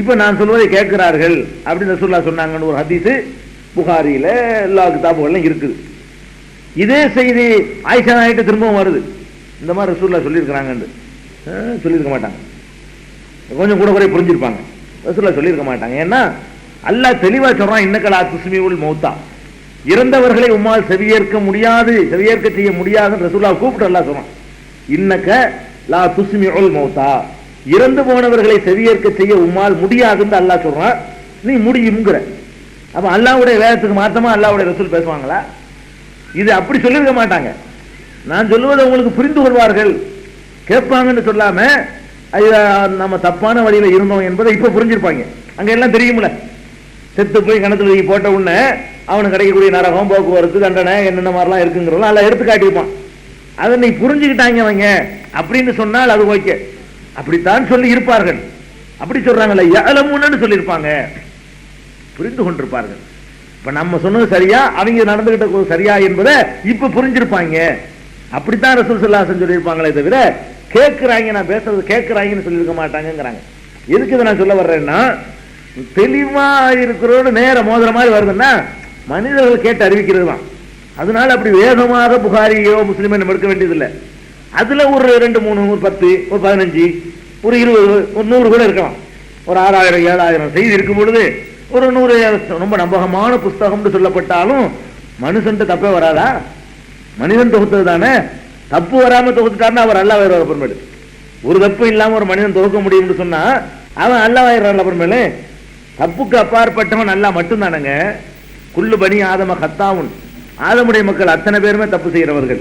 இப்ப நான் சொல்வதை கேட்கிறார்கள் அப்படின்னு ரசூலுல்லாஹ் சொன்னாங்கன்னு ஒரு ஹதீஸ் புகாரியில எல்லா கிதாபுகள்லாம் இருக்குது. இதே செய்தி ஆயிஷா நாயிட்ட திரும்பவும் வருது. இந்த மாதிரி ரசூலுல்லாஹ் சொல்லியிருக்கிறாங்கன்னு சொல்லியிருக்க மாட்டாங்க, கொஞ்சம் கூட குறை புரிஞ்சிருப்பாங்க. ரசூலுல்லாஹ் சொல்லியிருக்க மாட்டாங்க. ஏன்னா அல்லாஹ் தெளிவா சொல்றான், இன்னக்கலா துஸ்மிஉல் மௌத்தா, இறந்தவர்களை உம்மால் செவியேற்க முடியாது, செவியேற்க செய்ய முடியாதுன்னு ரசூலுல்லாஹ் கூப்பிட்டு அல்லாஹ் சொல்றான். இன்னக்க லா துஸ்மிஉல் மௌத்தா, இறந்து போனவர்களை செவியேற்க செய்ய உம்மால் முடியாதுன்னு அல்லாஹ் சொல்றான், நீ முடியும்ங்கிற. அப்ப அல்லாஹ்வுடைய வேதத்துக்கு மாத்தமா அல்லாஹ்வுடைய ரசூல் பேசுவாங்களா? இது அப்படி சொல்லிருக்க மாட்டாங்க. நான் சொல்லுவதை உங்களுக்கு புரிந்து கொள்வார்கள் கேட்பாங்கன்னு சொல்லாம நம்ம தப்பான வழியில இருந்தோம் என்பதை இப்ப புரிஞ்சிருப்பாங்க. அங்க எல்லாம் தெரியும்ல, செத்து போய் கணத்துல போட்ட உடனே அவனுக்கு கிடைக்கக்கூடிய நரகம், போக்குவரத்து, தண்டனை என்னென்ன மாதிரிலாம் இருக்குங்கிறதெல்லாம் எல்லாம் எடுத்து காட்டியிருப்பான். அதை நீ புரிஞ்சுக்கிட்டாங்க அவங்க அப்படின்னு சொன்னால் அது ஓகே, அப்படித்தான் சொல்லி இருப்பார்கள். அப்படி சொல்றாங்கல்ல, யஅலமுன்னு சொல்லியிருப்பாங்க, புரிந்து கொண்டிருப்பார்கள். இப்ப நம்ம சொன்னது சரியா, அவங்க நடந்துகிட்ட சரியா என்பதை இப்ப புரிஞ்சிருப்பாங்க. அப்படித்தான் ரசூல் ஸல்லல்லாஹு அலைஹி வஸல்லம் சொல்லியிருப்பாங்களே தவிர கேட்கிறாங்க, நான் பேசுறது கேட்கிறாங்கன்னு சொல்லியிருக்க மாட்டாங்கிறாங்க. எதுக்கு இதை நான் சொல்ல வர்றேன்னா, தெளிவா இருக்கிறோடு நேர மோதிர மாதிரி வருதுன்னா மனிதர்கள் கேட்டு அறிவிக்கிறது தான். அதனால அப்படி வேகமாக புகாரியோ முஸ்லிமோ நம்ம எடுக்க வேண்டியதில்லை. அதுல ஒரு 2, 3, ஒரு 10, ஒரு 15, ஒரு 20, ஒரு 100 கூட இருக்கலாம். ஒரு 6000, 7000 செய்தி இருக்கும் பொழுது ஒரு 100 ரொம்ப நம்பகமான புஸ்தகம்னு சொல்லப்பட்டாலும் மனுஷன் தப்பே வராதா? மனிதன் தொகுத்தது தானே. தப்பு வராம தொகுத்துட்டாருன்னா அவர் அல்லாஹ் அப்புறமேலு. ஒரு தப்பு இல்லாம ஒரு மனிதன் தொகுக்க முடியும்னு சொன்னா அவன் அல்லாஹ் அப்புறமேலு. தப்புக்கு அப்பாற்பட்டவன் அல்லாஹ் மட்டும்தானங்க. குல்லு பனி ஆதம கத்தாவுன், ஆதமுடைய மக்கள் அத்தனை பேருமே தப்பு செய்யறவர்கள்.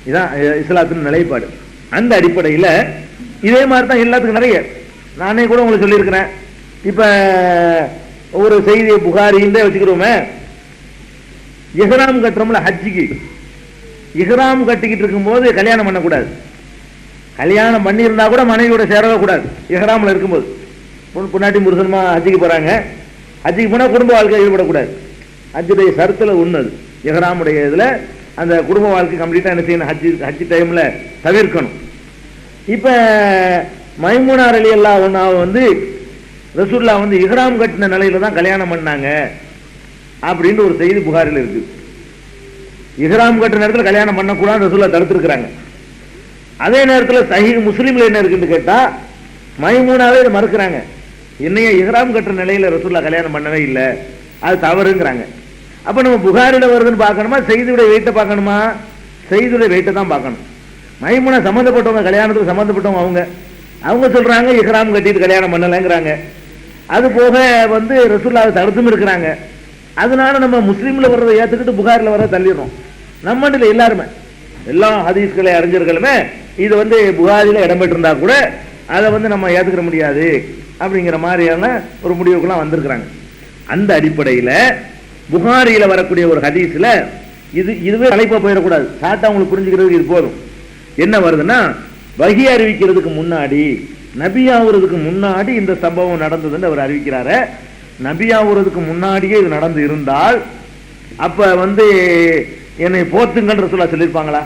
இதான் இஸ்லாத்தின் நிலைப்பாடு. அந்த அடிப்படையில் இதே மாதிரி தான் எல்லாத்துக்கும் நிறைய. நானே கூட உங்களுக்கு சொல்லியிருக்கிறேன். இப்ப ஒரு செய்தி புகாரின்றே வச்சுக்கிறோமே, இஹ்ராம் கட்டுறோம்ல ஹஜ்ஜிக்கு, இஹ்ராம் கட்டிக்கிட்டு இருக்கும் போது கல்யாணம் பண்ணக்கூடாது. கல்யாணம் பண்ணியிருந்தா கூட மனைவியோட சேரவே கூடாது. இஹ்ராம்ல இருக்கும்போது பொன்னாட்டி முருகன்மா ஹஜ்ஜிக்கு போறாங்க, ஹஜ்ஜிக்கு போனா குடும்ப வாழ்க்கை ஈடுபடக்கூடாது. ஹஜ்ஜுடைய சரத்துல ஒண்ணு, இஹ்ராமுடைய இதுல அந்த குடும்ப வாழ்க்கை கம்ப்ளீட்டா என்ன செய்யணும், ஹஜ்ஜி டைம்ல தவிர்க்கணும். இப்ப மைமூனா ரலியல்லாஹு அன்ஹா வந்து ரசூலுல்லாஹ் வந்து இஹ்ராம் கட்டின நிலையில தான் கல்யாணம் பண்ணாங்க அப்படின்னு ஒரு செய்தி புகாரில் இருக்கு. இஹ்ராம் கட்டின நேரத்தில் கல்யாணம் பண்ணக்கூடாது ரசூலுல்லாஹ் தடுத்திருக்கிறாங்க. அதே நேரத்தில் சஹீஹ் முஸ்லிம்ல என்ன இருக்குன்னு கேட்டா மைமூனாவே இதை மறுக்கிறாங்க. என்னைய இஹ்ராம் கட்டுற நிலையில ரசூலுல்லாஹ் கல்யாணம் பண்ணவே இல்லை, அது தவறுங்கிறாங்க. அப்ப நம்ம புகாரில வருதுன்னு பார்க்கணுமா, செய்தியுடைய வெயிட்ட பார்க்கணுமா? செய்தியுடைய வெயிட்ட தான் பார்க்கணும். மைமூனா சம்பந்தப்பட்டவங்க, கல்யாணத்துக்கு சம்பந்தப்பட்டவங்க, அவங்க சொல்றாங்க இஹ்ராம் கட்டிட்டு கல்யாணம் பண்ணலங்கிறாங்க. அது போக வந்து ரசூலுல்லாஹ் தடுத்தும் இருக்கிறாங்க. அதனால நம்ம முஸ்லீம்ல வர்றதை ஏத்துக்கிட்டு புகாரில வர தள்ளிடுறோம். நம்ம எல்லாருமே எல்லா ஹதீஸ்களை அறிஞர்களுமே இது வந்து புகாரில இடம்பெற்றிருந்தா கூட அதை வந்து நம்ம ஏத்துக்கிற முடியாது அப்படிங்கிற மாதிரியான ஒரு முடிவுக்குலாம் வந்திருக்கிறாங்க. அந்த அடிப்படையில புகாரியில வரக்கூடிய ஒரு ஹதீஸ்ல இதுவே தலைப்பா போயிடக்கூடாது. சாட்டா உங்களுக்கு புரிஞ்சுக்கிறதுக்கு இது போதும். என்ன வருதுன்னா, வஹி அறிவிக்கிறதுக்கு முன்னாடி, நபியாவுறதுக்கு முன்னாடி இந்த சம்பவம் நடந்ததுன்னு அவர் அறிவிக்கிறாரு. நபியாவுறதுக்கு முன்னாடியே இது நடந்து இருந்தால் அப்ப வந்து என்னை போத்துங்கள் ரசூலுல்லாஹ் சொல்லியிருப்பாங்களா?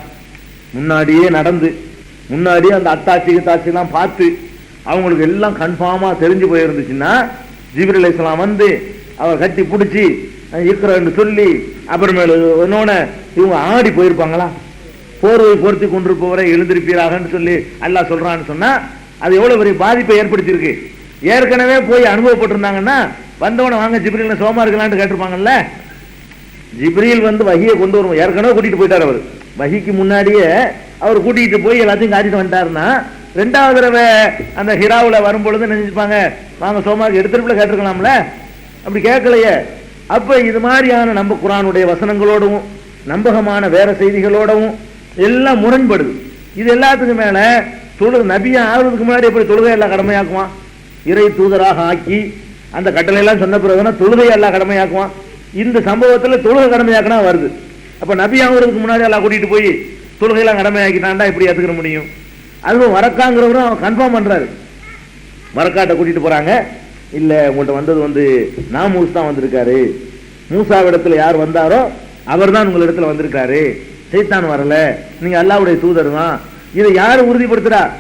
முன்னாடியே நடந்து, முன்னாடியே அந்த அத்தாட்சி எல்லாம் பார்த்து அவங்களுக்கு எல்லாம் கன்ஃபார்மா தெரிஞ்சு போயிருந்துச்சுன்னா ஜிப்ரீல் அலைஹிஸ்ஸலாம் வந்து அவர் கட்டி பிடிச்சி இருக்கிறன்னு சொல்லி அப்புறமேல இன்னொன்னு இவங்க ஆடி போயிருப்பாங்களா? போர்வை பொருத்தி கொண்டிருப்பவரை எழுந்திருப்பீராகன்னு சொல்லி அல்லாஹ் சொல்றான்னு சொன்னா அது எவ்வளவு பெரிய பாதிப்பை ஏற்படுத்தியிருக்கு. ஏற்கனவே போய் அனுபவப்பட்டிருந்தாங்கன்னா வந்தவனை வாங்க ஜிப்ரீல் சோமா இருக்கலான்னு கேட்டிருப்பாங்கல்ல. ஜிப்ரீல் வந்து வஹியை கொண்டு வரும், ஏற்கனவே கூட்டிட்டு போயிட்டார் அவர். வஹிக்கு முன்னாடியே அவர் கூட்டிகிட்டு போய் எல்லாத்தையும் காட்டிட்டு வந்துட்டாருன்னா, ரெண்டாவது தடவை அந்த ஹிராவில் வரும்பொழுது நினைச்சிருப்பாங்க, வாங்க சோமாக்கு எடுத்துருப்புல கேட்டிருக்கலாம்ல, அப்படி கேட்கலையே. அப்ப இது மாதிரியான நம்ம குர்ஆனுடைய வசனங்களோடவும் நம்பகமான வேற செய்திகளோடவும் எல்லாம் முரண்படுது. இது எல்லாத்துக்கும் மேல நபியா ஆகுறதுக்கு முன்னாடி எப்படி தொழுகை எல்லாம் கடமையாக்குவான்? இறை தூதராக ஆக்கி அந்த கட்டளை எல்லாம் சொன்ன பிறகுனா தொழுகை எல்லாம் கடமையாக்குவான். இந்த சம்பவத்தில் தொழுகை கடமையாக்கினா வருது. அப்ப நபி ஆகுறதுக்கு முன்னாடி எல்லாம் கூட்டிட்டு போய் தொழுகை எல்லாம் கடமையாக்கிட்டான்டா எப்படி ஏத்துக்கிற முடியும்? அதுவும் வரக்காங்கிறவரும் அவன் கன்ஃபார்ம் பண்றாரு. வரக்காட்டை கூட்டிட்டு போறாங்க, இல்ல உங்கள்கிட்ட வந்தது நாமூஸ் தான் வந்திருக்காரு, மூசாவிடத்துல யார் வந்தாரோ அவர் தான் உங்களிடத்துல வந்திருக்காரு, சைத்தான் வரல, நீங்க அல்லாஹ்வுடைய தூதர் தான். இதை யாரு உறுதிப்படுத்துறார்?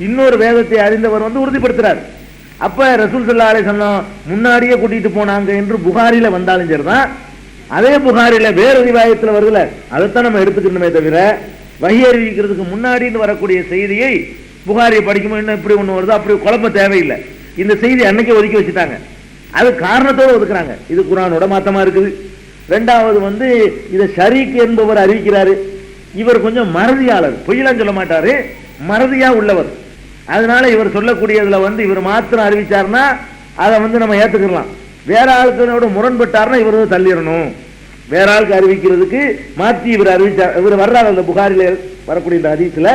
இன்னொரு வேதத்தை அறிந்தவர் உறுதிப்படுத்துறார். அப்ப ரசூல் ஸல்லல்லாஹு அலைஹி வஸல்லம் முன்னாடியே கூட்டிட்டு போனாங்க என்று புகாரில வந்தாலும் சரிதான், அதே புகாரில வேறு ரிவாயத்துல வருதுல, அதைத்தான் நம்ம எடுத்துக்கணுமே தவிர வஹி அறிவிக்கிறதுக்கு முன்னாடின்னு வரக்கூடிய செய்தியை புகாரியை படிக்கும்போது என்ன இப்படி ஒண்ணு வருது அப்படி குழப்ப தேவையில்லை. இந்த செய்தி அன்னைக்கே ஒதுக்கி வச்சுட்டாங்க. அது காரணத்தோடு ஒதுக்குறாங்க. இது குர்ஆனோட மாத்தமா இருக்குது. ரெண்டாவது இதை ஷரீக் என்பவர் அறிவிக்கிறாரு. இவர் கொஞ்சம் மறதியாளர், பொய்யெல்லாம் சொல்ல மாட்டாரு, மறதியா உள்ளவர். அதனால இவர் சொல்லக்கூடியதுல இவர் மாத்திரம் அறிவிச்சார்னா அதை நம்ம ஏத்துக்கலாம். வேற ஆளுக்கு முரண்பட்டார்னா இவர் தள்ளிடணும். வேற ஆளுக்கு அறிவிக்கிறதுக்கு மாற்றி இவர் அறிவிச்சார். இவர் வர்றாரு, அந்த புகாரில வரக்கூடிய இந்த ஹதீஸ்ல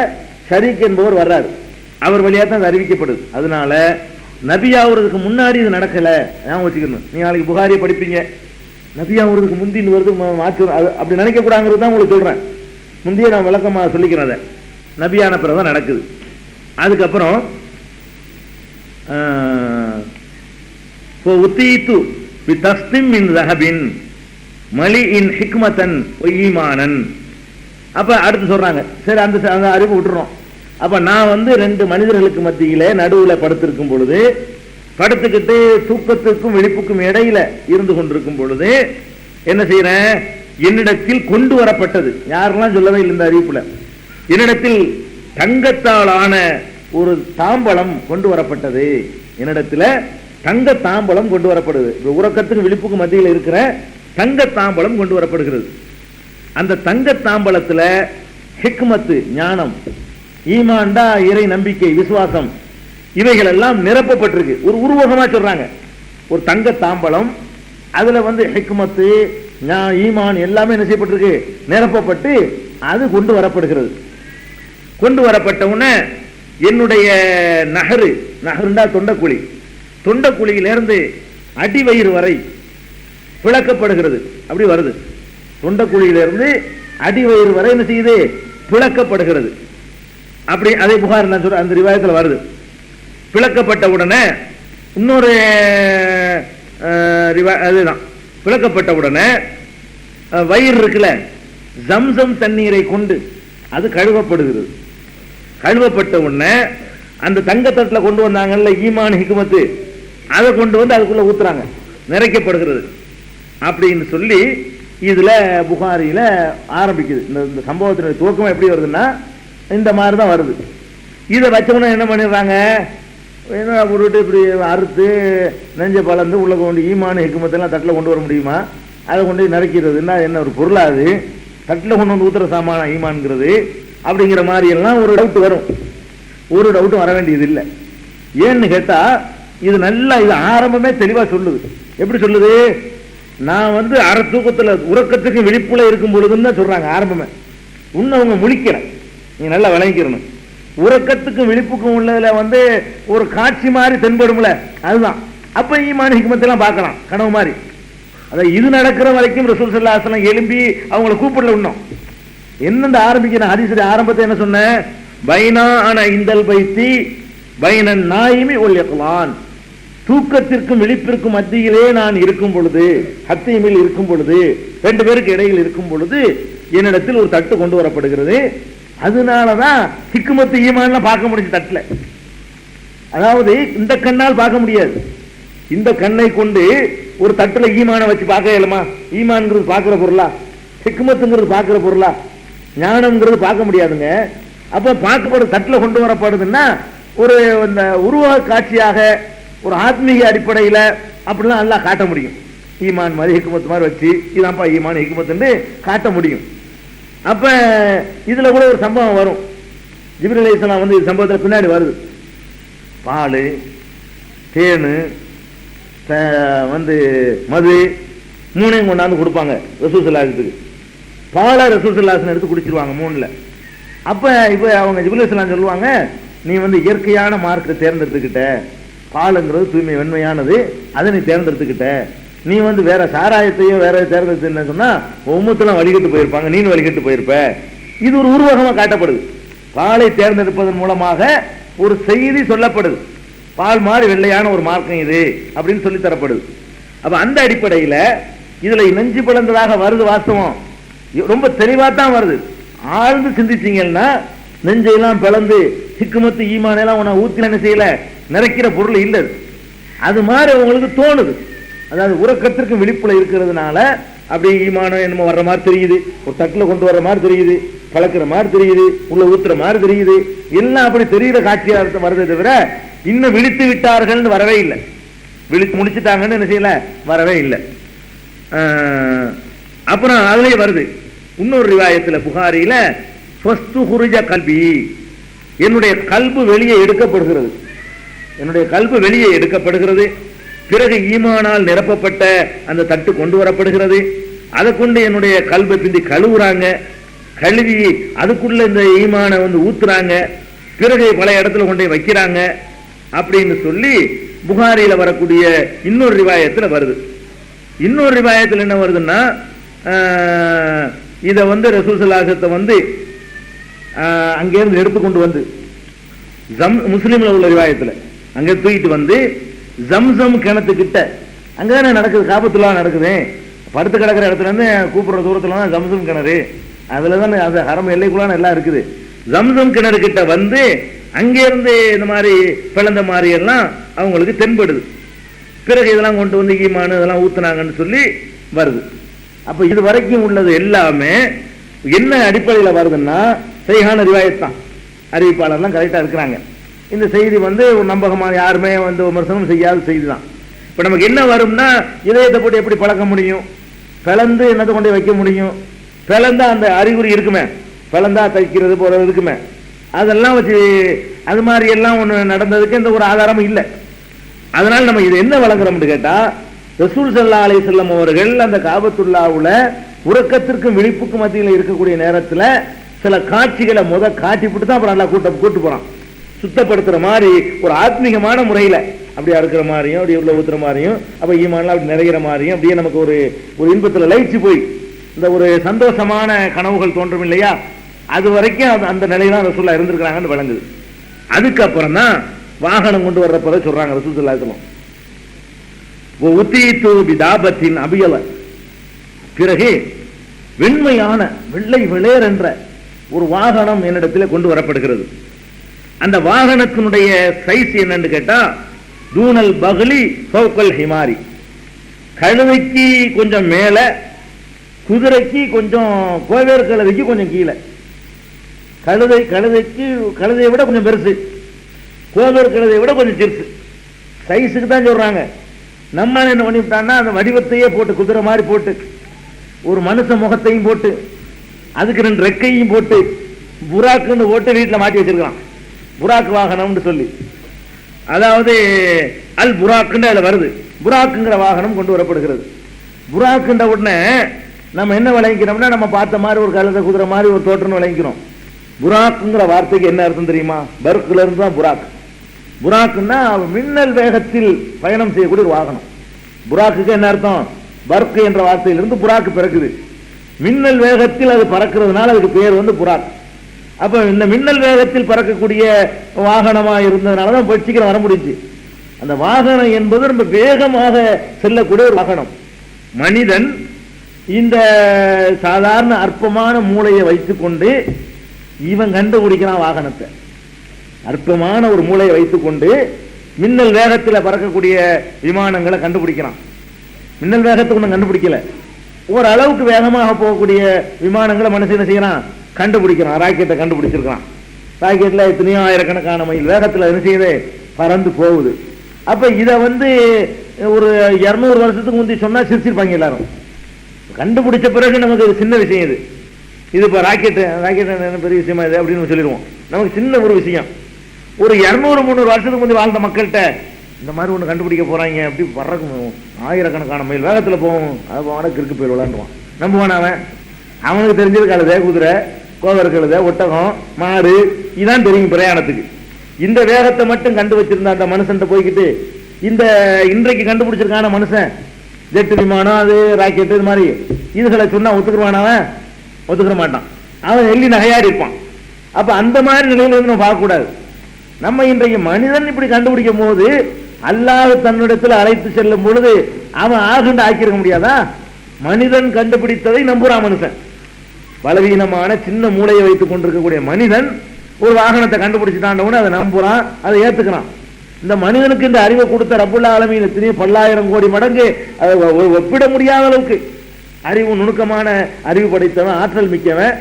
ஷரீக் என்பவர் வர்றாரு, அவர் வழியா தான் அறிவிக்கப்படுது. அதனால நபியாவுறதுக்கு முன்னாடி இது நடக்கல, ஞாபகம் வச்சுக்கணும். நீ நாளைக்கு புகாரியை படிப்பீங்க, நபியாவுறதுக்கு முந்தின்னு வருது மாற்று, அப்படி நினைக்க கூடாங்கிறது தான் உங்களுக்கு சொல்றேன். முந்தைய நான் விளக்கமா சொல்லிக்கிறேன். அதை நபியான பிறகுதான் நடக்குது. அதுக்கப்புறம் உத்தீத்து பிதஸ்திம் மின் ஸஹபின் மலிஇன் ஹிக்மதன் வ ஈமானன். அப்ப அடுத்து சொல்றாங்க, சரி அந்த அறிவு விட்டுறோம். அப்ப நான் ரெண்டு மனிதர்களுக்கு மத்தியிலே நடுவுல படுத்திருக்கும் பொழுது, படுத்துக்கிட்டு தூக்கத்துக்கும் விழிப்புக்கும் இடையில இருந்து கொண்டிருக்கும் பொழுது என்ன செய்யறேன்? என்னிடத்தில் கொண்டு வரப்பட்டது, யாரெல்லாம் சொல்லவே இல்லை இந்த அறிவிப்புல, என்னிடத்தில் தங்கத்தாலான ஒரு தாம்பலம் கொண்டு வரப்பட்டது. என்னிடத்துல தங்க தாம்பலம் கொண்டு வரப்படுது. உறக்கத்துக்கு விழிப்புக்கு மத்தியில் இருக்கிற தங்க தாம்பலம் கொண்டு வரப்படுகிறது. அந்த தங்க தாம்பலத்துல ஹிக்மத்து ஞானம், ஈமான்டா இறை நம்பிக்கை விசுவாசம், இவைகள் எல்லாம் நிரப்பப்பட்டிருக்கு. ஒரு உருவகமா சொல்றாங்க. ஒரு தங்க தாம்பலம், அதுல ஹிக்மத்து ஈமான் எல்லாமே என்ன செய்யப்பட்டிருக்கு? நிரப்பப்பட்டு அது கொண்டு வரப்படுகிறது. கொண்டு வரப்பட்ட உடனே என்னுடைய நகருண்டா தொண்டக்குழி, தொண்டக்குழியிலிருந்து அடிவயிறு வரை பிளக்கப்படுகிறது. அப்படி வருது. தொண்டக்குழியிலிருந்து அடிவயிறு வரை என்ன செய்யுது? பிளக்கப்படுகிறது. அப்படி அதே புகார் நான் சொல்ற அந்த ரிவாயத்தில் வருது. பிளக்கப்பட்ட உடனே இன்னொரு அதுதான், பிளக்கப்பட்ட உடனே வயிறு இருக்குல்ல, ஜம்சம் தண்ணீரை கொண்டு அது கழுவப்படுகிறது. கழுவப்பட்ட உடனே அந்த தங்கத்தட்டில் கொண்டு வந்தாங்கல்ல ஈமான் ஹிக்மத்து, அதை கொண்டு அதுக்குள்ள ஊத்துறாங்க, நிறைக்கப்படுகிறது. அப்படின்னு சொல்லி இதுல புகாரியில ஆரம்பிக்குது. இந்த சம்பவத்தினுடைய துவக்கம் எப்படி வருதுன்னா இந்த மாதிரி தான் வருது. இதை வச்சவன என்ன பண்ணிடுறாங்க? விட்டு இப்படி அறுத்து நெஞ்ச பலந்து உள்ள கொண்டு ஈமான் ஹிக்மத்தெல்லாம் தட்டில் கொண்டு வர முடியுமா? அதை கொண்டு நிறைக்கிறதுன்னா என்ன ஒரு பொருளாது? தட்டில் கொண்டு ஊத்துற சாமான ஈமான்ங்கிறது அப்படிங்கிற மாதிரி எல்லாம் ஒரு டவுட் வரும். ஒரு டவுட்டும் வர வேண்டியது இல்லை. ஏன்னு கேட்டா இது நல்லா, இது ஆரம்பமே தெளிவா சொல்லுது. எப்படி சொல்லுது? நான் அரை தூக்கத்துல உறக்கத்துக்கு விழிப்புல இருக்கும் பொழுதுன்னு தான் சொல்றாங்க ஆரம்பமே. இன்னும் அவங்க முழிக்கல, நீங்க நல்லா விளங்கிக்கணும். உறக்கத்துக்கும் விழிப்புக்கும் உள்ளதுல ஒரு காட்சி மாதிரி தென்படும்ல, அதுதான். அப்ப ஈமான் ஹிக்மத்தெல்லாம் பார்க்கலாம் கனவு மாதிரி. அதான் இது நடக்கிற வரைக்கும் ரசூல் ஸல்லல்லாஹு அலைஹி வஸல்லம் எழும்பி அவங்களை கூப்பிடல. இன்னும் என்னென்ன ஆரம்பிக்கிற ஹதீஸுடைய ஆரம்பத்தை என்ன சொன்ன? பைனா அன இந்தல் பைத்தி பைனன் நாயிமி ஒல் யக்லான், தூக்கத்திற்கும் விழிப்பிற்கும் மத்தியிலே நான் இருக்கும் பொழுது, ஹத்தீமில் இருக்கும் பொழுது, ரெண்டு பேருக்கு இடையில் இருக்கும் பொழுது என்னிடத்தில் ஒரு தட்டு கொண்டு வரப்படுகிறது. அதனாலதான் ஹிக்மத்து ஈமான்லாம் பார்க்க முடிஞ்சு தட்டுல. அதாவது இந்த கண்ணால் பார்க்க முடியாது. இந்த கண்ணை கொண்டு ஒரு தட்டுல ஈமான வச்சு பார்க்க இயலுமா? ஈமான்ங்கிறது பார்க்கிற பொருளா? ஹிக்மத்துங்கிறது பார்க்கிற பொருளா? ஞானம்ங்கிறது பார்க்க முடியாதுங்க. அப்ப பார்க்கப்படும் தட்டுல கொண்டு வரப்படுதுன்னா ஒரு இந்த உருவ காட்சியாக ஒரு ஆத்மீக அடிப்படையில அப்படிலாம் நல்லா காட்ட முடியும். ஈமான் மாதிரி ஹிக்மத் மாதிரி வச்சு இதான்ப்பா ஈமான் ஹிக்மத் காட்ட முடியும். அப்ப இதுல கூட ஒரு சம்பவம் வரும். ஜிப்ரீல் அலைஹிஸ்ஸலாம் வந்து இந்த சம்பவத்தில் பின்னாடி வருது. பால், தேனு, வந்து மது மூணையும் கொண்டாந்து கொடுப்பாங்க ரசூல் ஸல்லல்லாஹு அலைஹி வஸல்லம். பாலை ரசூல் ஸல்லல்லாஹு அலைஹி வஸல்லம் எடுத்து குடிச்சிருவாங்க மூணுல. அப்ப இப்ப அவங்க ஜிப்ரீல் அலைஹிஸ்ஸலாம் சொல்லுவாங்க, நீ வந்து இயற்கையான மார்க்கத்தை தேர்ந்தெடுத்துக்கிட்ட, பாலுங்கிறது தூய்மை வெண்மையானது, அதை நீ தேர்ந்தெடுத்துக்கிட்ட. நீ வந்து வேற சாராயத்தையோ வேற தேர்ந்தெடுத்து சொன்னா உம்மத்தெல்லாம் வழிகட்டு போயிருப்பாங்க, நீனு வழிகட்டு போயிருப்ப. இது ஒரு உருவகமா காட்டப்படுது. பாலை தேர்ந்தெடுப்பதன் மூலமாக ஒரு செய்தி சொல்லப்படுது, பால் மாதிரி வெள்ளையான ஒரு மார்க்கம் இது அப்படின்னு சொல்லி தரப்படுது. அப்ப அந்த அடிப்படையில இதுல நெஞ்சு பிளந்ததாக வருது, வாஸ்தவம் ரொம்ப தெளிவா தான் வருது. ஆழ்ந்து சிந்திச்சீங்கன்னா நெஞ்சையெல்லாம் பிளந்து ஹிக்மத்து ஈமானெல்லாம் உன ஊத்தின என்ன செய்யல, நிறைக்கிற பொருள் இல்லை. அது மாதிரி உங்களுக்கு தோணுது. அதாவது உறக்கத்திற்கு விழிப்புல இருக்கிறதுனால அப்படியே ஈமானம் என்னமோ வர்ற மாதிரி தெரியுது, ஒரு தட்டுல கொண்டு வர்ற மாதிரி தெரியுது, கலக்கிற மாதிரி தெரியுது, உள்ள ஊத்துற மாதிரி தெரியுது, எல்லாம் அப்படி தெரியுற காட்சியா வருதே தவிர இன்னும் விழித்து விட்டார்கள் வரவே இல்லை. விழித்து முடிச்சுட்டாங்கன்னு என்ன செய்யல, வரவே இல்லை. அப்புறம் அதுலயே வருது இன்னொரு ரிவாயத்துல புகாரில, கல்வி, என்னுடைய கல்பு வெளியே எடுக்கப்படுகிறது, என்னுடைய கல்பு வெளியே எடுக்கப்படுகிறது. பிறகு ஈமானால் நிரப்பப்பட்ட அந்த தட்டு கொண்டு வரப்படுகிறது. அதை கொண்டு என்னுடைய கல்வை பிந்தி கழுவுறாங்க, கழுவி அதுக்குள்ள இந்த ஈமான வந்து ஊத்துறாங்க, பிறகு பல இடத்துல கொண்டு வைக்கிறாங்க அப்படின்னு சொல்லி புகாரியில வரக்கூடிய இன்னொரு ரிவாயத்துல வருது. இன்னொரு ரிவாயத்தில் என்ன வருதுன்னா, இத வந்து ரசூல் ஸல்லல்லாஹு அலைஹி வஸல்லம் வந்து அங்கிருந்து எடுத்துக்கொண்டு வந்து முஸ்லிம்ல உள்ள ரிவாயத்துல அங்க தூக்கிட்டு வந்து ஜம்சம் கிணத்துக்கிட்ட, அங்கதானே நடக்குது, காபத்துல்லா நடக்குது, படுத்து கிடக்கிற இடத்துல இருந்து கூப்பிடுற தூரத்துல தான் ஜம்சம் கிணறு, அதுலதான் அது ஹரம் எல்லைக்குள்ளான எல்லாம் இருக்குது. ஜம்சம் கிணறு கிட்ட வந்து அங்கிருந்து இந்த மாதிரி பிளந்த மாதிரி எல்லாம் அவங்களுக்கு தென்படுது. பிறகு இதெல்லாம் கொண்டு வந்து ஈமானு இதெல்லாம் ஊத்துனாங்கன்னு சொல்லி வருது. அப்ப இது வரைக்கும் உள்ளது எல்லாமே என்ன அடிப்படையில் வருதுன்னா சஹீஹான ரிவாயத் தான், அறிவிப்பாளர்லாம் கரெக்டா இருக்கிறாங்க. இந்த செய்தி வந்து ஒரு நம்பகமான, யாருமே வந்து விமர்சனம் செய்யாத செய்தி தான். இப்ப நமக்கு என்ன வரும்னா, இதயத்தை போட்டு எப்படி பழக்க முடியும், பிளந்து என்னத்தை கொண்டு வைக்க முடியும், பிளந்தா அந்த அறிகுறி இருக்குமே, பிளந்தா தைக்கிறது போறது இருக்குமே, அதெல்லாம் வச்சு அது மாதிரி எல்லாம் ஒண்ணு நடந்ததுக்கு எந்த ஒரு ஆதாரமும் இல்லை. அதனால நம்ம இது என்ன வழங்குறோம்னு கேட்டா, ரசூல் ஸல்லல்லாஹு அலைஹி வஸல்லம் அவர்கள் அந்த காபத்துல்லாவுல உறக்கத்திற்கும் விழிப்புக்கும் மத்தியில் இருக்கக்கூடிய நேரத்துல சில காட்சிகளை காட்டிவிட்டு தான் அப்புறம் நல்லா கூட்டு போறான். சுத்தப்படுத்துற மாதிரி ஒரு ஆத்மீகமான முறையில அப்படியே இருக்கிற மாதிரியும், அப்படியே உள்ள ஊத்துற மாதிரியும், அப்ப ஈமான்லாம் அப்படி நிறைகிற மாதிரியும், அப்படியே நமக்கு ஒரு ஒரு இன்பத்துல லயிச்சு போய் இந்த ஒரு சந்தோஷமான கனவுகள் தோன்றும் இல்லையா, அது வரைக்கும் அந்த நிலையில ரசூலுல்லாஹ் இருந்திருக்கிறாங்கன்னு வழங்குது. அதுக்கப்புறம் தான் வாகனம் கொண்டு வர்றப்ப சொல்றாங்க ரசூல் ஸல்லல்லாஹு அலைஹி வஸல்லம், உத்தீது பிதாபத்தின் அபியல, பிறகு வெண்மையான வெள்ளை வெளேர் என்ற ஒரு வாகனம் என்னிடத்தில் கொண்டு வரப்படுகிறது. அந்த வாகனத்தினுடைய சைஸ் என்னன்னு கேட்டா, தூனல் பகலி ஃபௌகல் ஹிமாரி, கழுதைக்கு கொஞ்சம் மேல, குதிரைக்கு கொஞ்சம், கோவேறு கழுதைக்கு கொஞ்சம் கீழே. கழுதையை விட கொஞ்சம் பெருசு, கோவேறு கழுதையை விட கொஞ்சம் சிறுசு, சைஸுக்கு தான் சொல்றாங்க. நம்ம என்ன பண்ணிவிட்டான்னா அந்த வடிவத்தையே போட்டு, குதிரை மாதிரி போட்டு, ஒரு மனுஷ முகத்தையும் போட்டு, அதுக்கு 2 ரெக்கையும் போட்டு, புராக்குன்னு போட்டு வீட்டில் மாட்டி வச்சிருக்கான். புராக் வாகனம்னு சொல்லி, அதாவது அல் புராக்குன்னு அதுல வருது. புராக்குங்கிற வாகனம் கொண்டு வரப்படுகிறது. புராக்குன்ற உடனே நம்ம என்ன விளங்கிக்கிறோம்னா, நம்ம பார்த்த மாதிரி ஒரு கழுதை குதிரை மாதிரி ஒரு தோற்றம் விளங்கிக்கிறோம். புராக்குங்கிற வார்த்தைக்கு என்ன அர்த்தம் தெரியுமா? பர்க்குல இருந்து தான் புராக். புராக்குன்னா மின்னல் வேகத்தில் பயணம் செய்யக்கூடிய ஒரு வாகனம். புராக்குக்கு என்ன அர்த்தம்? பர்க் என்ற வார்த்தையிலிருந்து புராக்கு பிறக்குது. மின்னல் வேகத்தில் அது பறக்கிறதுனால அதுக்கு பேர் வந்து புராக். அப்ப இந்த மின்னல் வேகத்தில் பறக்கக்கூடிய வாகனமா இருந்ததுனாலதான் சீக்கிரம் வர முடிஞ்சு. அந்த வாகனம் என்பது ரொம்ப வேகமாக செல்லக்கூடிய ஒரு வாகனம். மனிதன் இந்த சாதாரண அற்பமான மூளையை வைத்துக் கொண்டு இவன் கண்டுபிடிக்கிறான் வாகனத்தை. அற்பமான ஒரு மூளையை வைத்துக் கொண்டு மின்னல் வேகத்தில் பறக்கக்கூடிய விமானங்களை கண்டுபிடிக்கிறான். மின்னல் வேகத்தை ஒன்றும் கண்டுபிடிக்கல, ஓரளவுக்கு வேகமாக போகக்கூடிய விமானங்களை மனுஷன் என்ன செய்யறான்? கண்டுபிடிக்கிறான். ராக்கெட்டை கண்டுபிடிச்சிருக்கான். ராக்கெட்ல எத்தனையோ ஆயிரக்கணக்கான மைல் வேகத்தில் என்ன செய்யுது? பறந்து போகுது. அப்ப இத வந்து ஒரு 200 வருஷத்துக்கு முந்தி சொன்னா சிரிச்சிருப்பாங்க எல்லாரும். கண்டுபிடிச்ச பிறகு நமக்கு ஒரு சின்ன விஷயம் இது. இது இப்போ ராக்கெட் என்ன பெரிய விஷயமா இது அப்படின்னு சொல்லிடுவோம். நமக்கு சின்ன ஒரு விஷயம். ஒரு 200-300 வருஷத்துக்கு முந்தைய வாழ்ந்த மக்கள்கிட்ட இந்த மாதிரி ஒன்று கண்டுபிடிக்க போறாங்க, அப்படி வர்றக்கு ஆயிரக்கணக்கான மைல் வேகத்தில் போவோம், அது அவனுக்கு இருக்கு போய் விளாண்டுவான். நம்புவான் அவனுக்கு தெரிஞ்சது கழுதை, குதிரை, கோவர் கழுதை, ஒட்டகம், மாடு, இதான் தெரியும் பிரயாணத்துக்கு. இந்த வேகத்தை மட்டும் கண்டு வச்சிருந்த அந்த மனுஷன் போய்கிட்டு இந்த இன்றைக்கு கண்டுபிடிச்சிருக்கான மனுஷன் ஜெட் விமானம், அது ராக்கெட், இது மாதிரி இதுகளை சொன்னா ஒத்துக்குவான்? அவன் ஒத்துக்கிற மாட்டான். அவன் எள்ளி நகையாடி இருப்பான். அப்ப அந்த மாதிரி நிலையில வந்து நம்ம பார்க்க கூடாது. நம்ம இன்றைக்கு மனிதன் இப்படி கண்டுபிடிக்கும் போது அல்லாஹ் தன்னிடத்தில் அழைத்து செல்லும் பொழுது அவன் ஆகுண்டு ஆக்கியிருக்க முடியாதா? மனிதன் கண்டுபிடித்ததை நம்புறான் மனுஷன். பலவீனமான சின்ன மூளையை வைத்துக் கொண்டிருக்கக்கூடிய மனிதன் ஒரு வாகனத்தை கண்டுபிடிச்சுட்டான், அதை நம்புறான், அதை ஏத்துக்கிறான். இந்த மனிதனுக்கு இந்த அறிவை கொடுத்த ரப்புல் ஆலமீன் எத்தனையோ பல்லாயிரம் கோடி மடங்கு ஒப்பிட முடியாத அளவுக்கு அறிவு நுணுக்கமான அறிவு படைத்தவன், ஆற்றல் மிக்கவன்.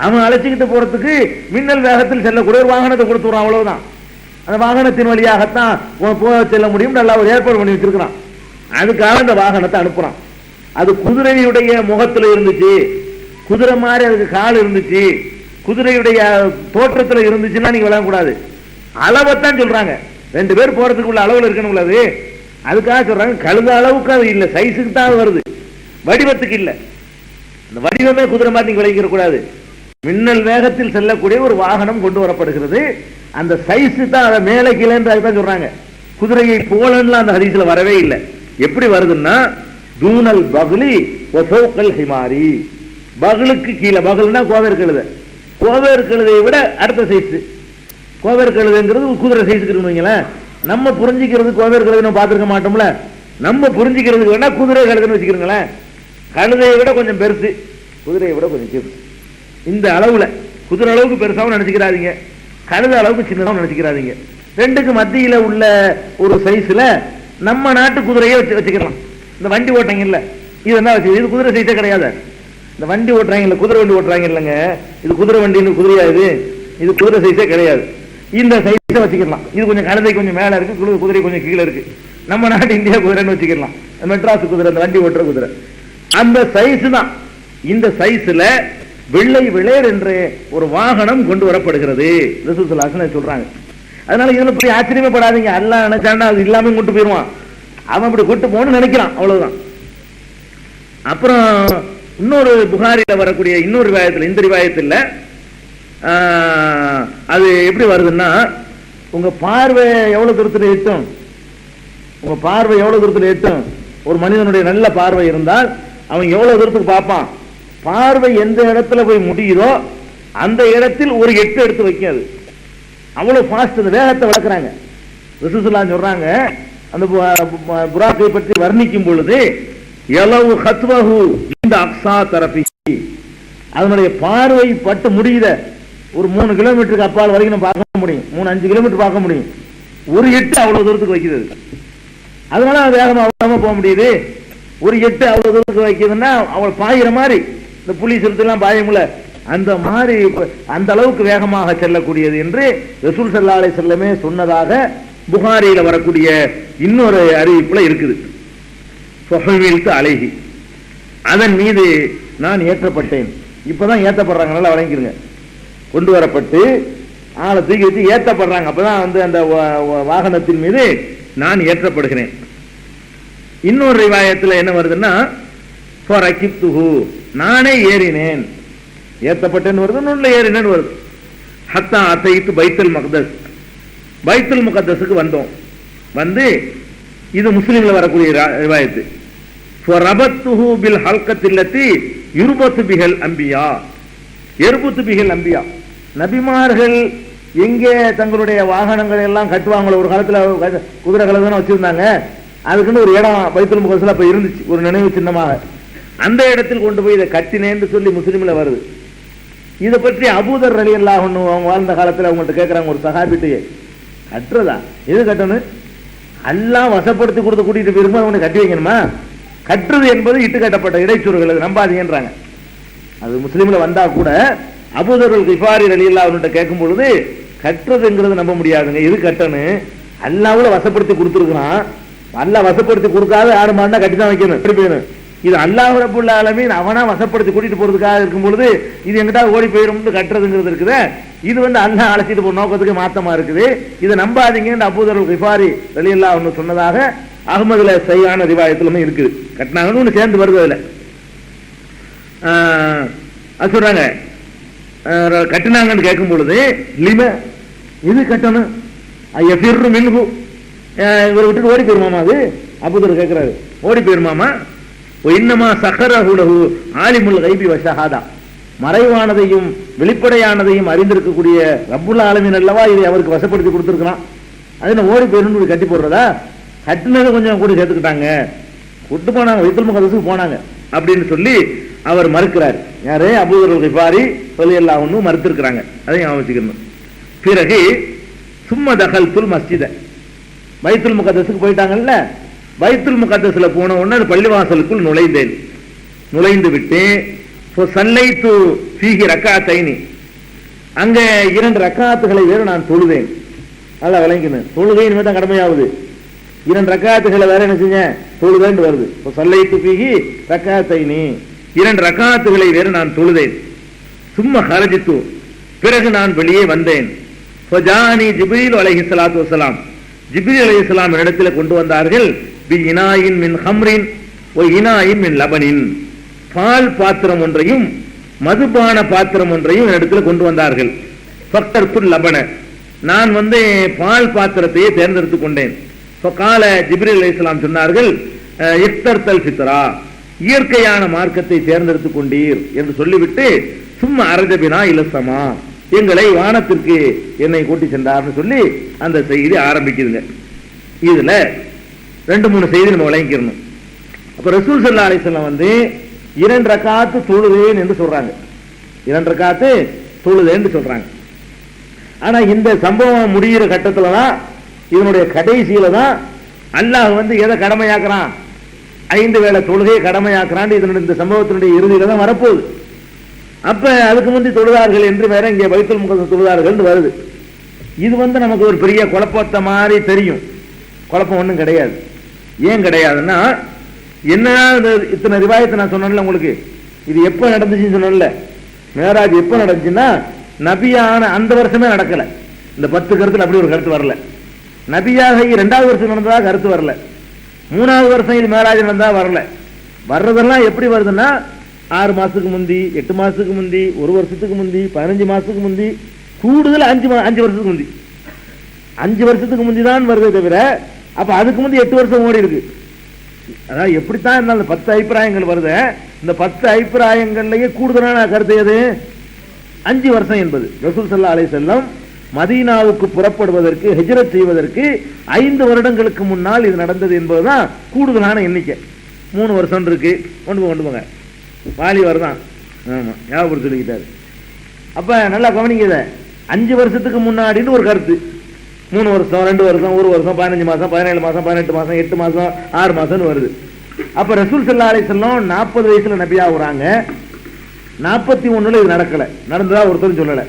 அவன் அழைச்சிக்கிட்டு போறதுக்கு மின்னல் வேகத்தில் செல்லக்கூடிய ஒரு வாகனத்தை கொடுத்துறான், அவ்வளவுதான். அந்த வாகனத்தின் வழியாகத்தான் போக செல்ல முடியும், நல்லா ஒரு ஏற்பாடு பண்ணி வச்சிருக்கிறான். அதுக்காக அந்த வாகனத்தை அனுப்புறான். அது குதிரையுடைய முகத்துல இருந்துச்சு, குதிரை மாதிரி அதுக்கு கால் இருந்துச்சு, குதிரையுடைய தோற்றத்தில் இருந்துச்சுன்னா நீங்க விளங்கக்கூடாது. அளவைத்தான் சொல்றாங்க. 2 பேர் போறதுக்குள்ள அளவுல இருக்கணும். அது அதுக்காக சொல்றாங்க. கழுத அளவுக்கு அது இல்லை, சைஸுக்கு தான் வருது, வடிவத்துக்கு இல்லை. அந்த வடிவமே குதிரை மாதிரி நீங்க விளங்கிட கூடாது. மின்னல் வேகத்தில் செல்லக்கூடிய ஒரு வாகனம் கொண்டு வரப்படுகிறது. அந்த சைஸ் தான் அதை மேலே கீழே சொல்றாங்க. குதிரையை போலன்னு அந்த ஹதீஸ்ல வரவே இல்லை. எப்படி வருதுன்னா தூனல் பகுலி வசோக்கல் ஹிமாரி, பகலுக்கு கீழே, பகல்னா கோவேர் கழுதை, கோவேர் கழுதையை விட அடுத்த சைஸ். கோவேர் கழுதைங்கிறது குதிரை சைஸுக்கு இருக்குங்களேன். நம்ம புரிஞ்சிக்கிறது கோவேர் கழுதை நம்ம பார்த்துருக்க மாட்டோம்ல. நம்ம புரிஞ்சிக்கிறதுக்கு வேணா குதிரை கழுதைன்னு வச்சுக்கிறீங்களேன். கழுதையை விட கொஞ்சம் பெருசு, குதிரையை விட கொஞ்சம் பெருசு. இந்த அளவுல குதிரை அளவுக்கு பெருசாகவும் நினைச்சுக்கிறாதீங்க, கழுதை அளவுக்கு சின்னதாகவும் நினைச்சுக்கிறாதீங்க. ரெண்டுக்கு மத்தியில உள்ள ஒரு சைஸ்ல நம்ம நாட்டு குதிரையை வச்சுக்கலாம். இந்த வண்டி ஓட்டுறாங்க இல்ல, இது என்ன வச்சு, இது குதிரை சைஸே கிடையாது. இந்த வண்டி ஓட்டுறாங்க இல்ல, குதிரை வண்டி ஓட்டுறாங்க இல்லைங்க, இது குதிரை வண்டின்னு குதிரையா? இது குதிரை சைஸே கிடையாது. இந்த சைஸை வச்சுக்கலாம். இது கொஞ்சம் கழுதை கொஞ்சம் மேல இருக்கு, குதிரை கொஞ்சம் கீழே இருக்கு. நம்ம நாட்டு இந்தியா குதிரைன்னு வச்சுக்கலாம், மெட்ராஸ் குதிரை, அந்த வண்டி ஓட்டுற குதிரை, அந்த சைஸ் தான். இந்த சைஸ்ல வெள்ளை வெளேர் என்று ஒரு வாகனம் கொண்டு வரப்படுகிறது ரசூல் ஸல்லல்லாஹு அலைஹி வஸல்லம் சொல்றாங்க. அதனால இதுல போய் ஆச்சரியப்படாதீங்க. அல்லாஹ் நினைச்சாண்டா அது இல்லாம கொண்டு போயிருவான். அவன் அப்படி கொண்டு போகணும்னு நினைக்கிறான், அவ்வளவுதான். அப்புறம் இன்னொரு புகாரில வரக்கூடிய இன்னொரு ரிவாயத்தில், இந்த ரிவாயத்தில் அது எப்படி வருதுன்னா, உங்க பார்வை எவ்வளவு தூரத்தில் எட்டும், உங்க பார்வை எவ்வளவு தூரத்தில் எட்டும். ஒரு மனிதனுடைய நல்ல பார்வை இருந்தால் அவன் எவ்வளவு தூரத்துக்கு பார்ப்பான். பார்வை எந்த இடத்துல போய் முடியுதோ அந்த இடத்தில் ஒரு 8 எடுத்து வைக்காது. அவ்வளவு ஃபாஸ்ட், அந்த வேகத்தை வளர்க்குறாங்க. ரசூலுல்லாஹி ஸல்லல்லாஹு அலைஹி சொல்றாங்க, அந்த புராக்கை பற்றி வர்ணிக்கும் பொழுது யலவு ஹத்வஹு இந்த அக்ஸா தரஃபி, அதனுடைய பார்வை பட்டு முடியுத ஒரு 3 கிலோமீட்டருக்கு அப்பால் வரைக்கும் நம்ம பார்க்க முடியும், 3-5 கிலோமீட்டர் பார்க்க முடியும். ஒரு 8 அவ்வளவு தூரத்துக்கு வைக்கிறது. அதனால வேகமாக போக முடியுது. ஒரு 8 அவ்வளவு தூரத்துக்கு வைக்கிறதுன்னா அவள் பாயிற மாதிரி, இந்த புலி சிறுத்தைலாம் பாயமுல அந்த மாதிரி, அந்த அளவுக்கு வேகமாக செல்லக்கூடியது என்று ரசூல் ஸல்லல்லாஹு அலைஹி வஸல்லமே சொன்னதாக புகாரியில வரக்கூடிய இன்னொரு அறிவிப்புல இருக்குது. ஃபஹுவில்து அலைஹி, அதன் மீது நான் ஏற்றப்பட்டேன். இப்பதான் ஏற்றப்படுறாங்க, நல்லா வழங்கிருங்க. கொண்டு வரப்பட்டு ஆளை தூக்கி வச்சு ஏற்றப்படுறாங்க. அப்பதான் வந்து அந்த வாகனத்தின் மீது நான் ஏற்றப்படுகிறேன். இன்னொரு ரிவாயத்தில் என்ன வருதுன்னா, நானே ஏறினேன், ஏற்றப்பட்டேன்னு வருது, நுண்ணில் ஏறினேன்னு வருது. ஹத்தா அத்தைத்து பைத்துல் மக்தஸ், பைத்துல் முகத்தஸுக்கு வந்தோம். வந்து இது முஸ்லிம்ல வரக்கூடிய ரிவாயத்து. ஃபரபத்துஹு பில் ஹல்கத்தில்லதி யுர்பத்து பிஹல் அம்பியா, யர்புத்து பிஹல் அம்பியா. நபிமார்கள் எங்கே தங்களுடைய வாகனங்களை எல்லாம் கட்டுவாங்களோ, ஒரு காலத்துல குதிரை கழுதை வச்சிருந்தாங்க, அதுக்குன்னு ஒரு இடம் பைத்துல் முகத்தஸ்ல அப்ப இருந்துச்சு, ஒரு நினைவு சின்னமாக. அந்த இடத்தில் கொண்டு போய் இதை கட்டினேன்னு சொல்லி முஸ்லிம்ல வருது. இதை பற்றி அபூதர் ரலியல்லாஹு அன்ஹு அவங்க வாழ்ந்த காலத்தில் அவங்கள்ட்ட கேட்கறாங்க, ஒரு சஹாபிட்டையே, கட்டுறதா எது கட்டணும், எல்லாம் வசப்படுத்தி கொடுத்து கூட்டிட்டு போயிருந்தோம், அவனை கட்டி வைக்கணுமா? கட்டுறது என்பது இட்டு கட்டப்பட்ட இடைச்சொருகள், அது நம்பாதீங்கன்றாங்க. அது முஸ்லீம்ல வந்தா கூட அபூதர் கிஃபாரி ரலியல்லாஹு அன்ஹு கேட்கும் பொழுது கட்டுறதுங்கிறது நம்ப முடியாதுங்க, எது கட்டணும், அல்லாஹ்வுல வசப்படுத்தி கொடுத்துருக்கான், அல்லாஹ் வசப்படுத்தி கொடுக்காத ஆடு மாடுனா கட்டி தான் வைக்கணும், எப்படி போயணும், இது அல்லாஹ் ரப்புல் ஆலமீன் அவனா வசப்படுத்தி கூட்டிட்டு போறதுக்காக இருக்கும் பொழுது இது எங்கிட்ட ஓடி போயிடும்னு கட்டுறதுங்கிறது இருக்குது. இது அல்லாஹ் அழைச்சிட்டு போற நோக்கத்துக்கு மாத்தமா இருக்குது. இதை நம்பாதீங்கன்னு அபூதர் கிஃபாரி ரலியல்லாஹு அன்ஹு சொன்னதாக அஹ்மதுல சையான ரிவாயத்திலுமே இருக்குது. கட்டினாங்கன்னு ஒன்று சேர்ந்து வருது. அதுல அது சொல்றாங்க, கட்டினாங்கன்னு கேட்கும் பொழுது லிம இது கட்டணும் ஐயஃபிர்ரு மின்ஹு, இவரை விட்டுட்டு ஓடி போயிருமாமா? அது அபூதர் கேட்கிறாரு, ஓடி போயிருமாமா? இன்னமா சஹரஹு லஹு ஆலிமுல் கைபி வ ஷஹாதா, மறைவானதையும் வெளிப்படையானதையும் அறிந்திருக்கக்கூடிய ரப்புல் ஆலமீன் அல்லவா இதை அவருக்கு வசப்படுத்தி கொடுத்துருக்கிறான். அது என்ன ஓடி போயிருந்து கட்டி போடுறதா? கட்டினதை கொஞ்சம் கூட சேர்த்துக்கிட்டாங்க, கூட்டு போனாங்க, பைத்துல் முகத்தஸுக்கு போனாங்க அப்படின்னு சொல்லி அவர் மறுக்கிறார். யாரு? அபூதர் கிஃபாரி ரலியல்லாஹு அன்ஹு மறுத்திருக்கிறாங்க. அதையும் ஞாபகம். பிறகு சும்ம தகல்துல் மஸ்ஜித, பைத்துல் முகத்தஸுக்கு போயிட்டாங்கல்ல, பைத்துல் முகத்தஸ்ல போன உடனே பள்ளிவாசலுக்குள் நுழைந்தேன். நுழைந்து விட்டு சல்லைத்து ஃபீஹி ரக்காத்தைனி, அங்க 2 ரக்காத்துகளை வேற நான் தொழுதேன். நல்லா விளங்கினேன், தொழுகை இனிமே தான் கடமையாகுது. 2 ரக்காத்துகளை வேற என்ன செஞ்ச? தொழுதேன்னு வருது. சல்லைத்து ஃபீஹி ரக்காத்தைனி, 2 ரக்காத்துகளை வேற நான் தொழுதேன். சும்மா ஹரஜித்து, பிறகு நான் வெளியே வந்தேன். ஃபஜானி ஜிப்ரீல் அலைஹிஸ்ஸலாத்து வஸ்ஸலாம், ஜிப்ரீல் அலைஹிஸ்ஸலாம் என்னிடத்தில் கொண்டு வந்தார்கள். பி இனாயின் மின் ஹம்ரின் வ இனாயின் மின் லபனின், பால் பாத்திரம் ஒன்றையும் மதுபான பாத்திரம் ஒன்றையும் என்னிடத்தில் கொண்டு வந்தார்கள். ஃபக்தர்துல் லபன, நான் பால் பாத்திரத்தையே தேர்ந்தெடுத்துக் கொண்டேன். கால ஜிப்ரீல் அலைஹிஸ்ஸலாம் சொன்னார்கள், இஃப்தர்தல் ஃபித்ரா, இயற்கையான மார்க்கத்தை தேர்ந்தெடுத்துக் கொண்டீர் என்று சொல்லிவிட்டு சும்மா அரஜபினா இலசமா, எங்களை வானத்திற்கு என்னை கூட்டி சென்றார்னு சொல்லி அந்த செய்தி ஆரம்பிக்குதுங்க. இதுல 2-3 செய்தி நம்ம விளங்கிக்கணும். அப்ப ரசூல் ஸல்லல்லாஹு அலைஹி வஸல்லம் 2 ரக்காத்து தொழுதேன் என்று சொல்றாங்க. 2 ரக்காத்து தொழுதேன்னு சொல்றாங்க. ஆனா இந்த சம்பவம் முடிகிற கட்டத்துல தான், இதனுடைய கடைசியில தான் அல்லாஹ் எதை கடமையாக்குறான்? 5 வேளை தொழுகையை கடமையாக்குறான். இதனுடைய இந்த சம்பவத்தினுடைய இறுதியில தான் வரப்போகுது. அப்ப அதுக்கு முந்தி தொழுதார்கள் என்று வேற இங்கே பைத்துல் முகத்தஸ் தொழுதார்கள் வருது. இது நமக்கு ஒரு பெரிய குழப்பத்த மாதிரி தெரியும். குழப்பம் ஒன்றும் கிடையாது. ஏன் கிடையாதுன்னா, என்ன இத்தனை ரிவாயத்தை நான் சொன்னேன்ல உங்களுக்கு, இது எப்ப நடந்துச்சுன்னு சொன்னேன்ல, மேராஜ் எப்ப நடந்துச்சுன்னா நபியான அந்த வருஷமே நடக்கல. இந்த 10 கருத்துல அப்படி ஒரு கருத்து வரல. நபியாக 2வது வருஷம் நடந்ததாக கருத்து வரல. 3வது வருஷம் இது மேராஜ் நடந்தா வரல. வர்றதெல்லாம் எப்படி வருதுன்னா 6 மாசத்துக்கு முந்தி, 8 மாசத்துக்கு முந்தி, 1 வருஷத்துக்கு முந்தி, 15 மாசத்துக்கு முந்தி, கூடுதல் 5 வருஷத்துக்கு முந்தி. 5 வருஷத்துக்கு முந்தி தான் வருதே தவிர, அப்ப அதுக்கு முந்தி 8 வருஷம் ஓடி இருக்கு. அதாவது எப்படித்தான் இருந்தாலும் 10 அபிப்பிராயங்கள் வருது. இந்த 10 அபிப்பிராயங்கள்லயே கூடுதலான கருத்து எது? 5 வருஷம் என்பது. ரசூல் ஸல்லல்லாஹு அலைஹி வஸல்லம் மதீனாவுக்கு புறப்படுவதற்கு, ஹிஜ்ரத் செய்வதற்கு 5 வருடங்களுக்கு முன்னால் இது நடந்தது என்பதுதான் கூடுதலான எண்ணிக்கை. 3 வருஷம் இருக்கு. கொண்டு போங்க வாலி வருதான். ஆமா, ஞாபகம் சொல்லிக்கிட்டாரு. அப்ப நல்லா கவனிங்க, 5 வருஷத்துக்கு முன்னாடின்னு ஒரு கருத்து. 3 வருஷம், 2 வருஷம், 1 வருஷம், 15 மாசம், 17 மாசம், 18 மாசம், 8 மாசம், 6 மாசம் வருது. அப்ப ரசூல் ஸல்லல்லாஹு அலைஹி வஸல்லம் 40 வயசுல நபியா வராங்க. 41ல இது நடக்கல. நடந்ததா ஒருத்தரும் சொல்லல.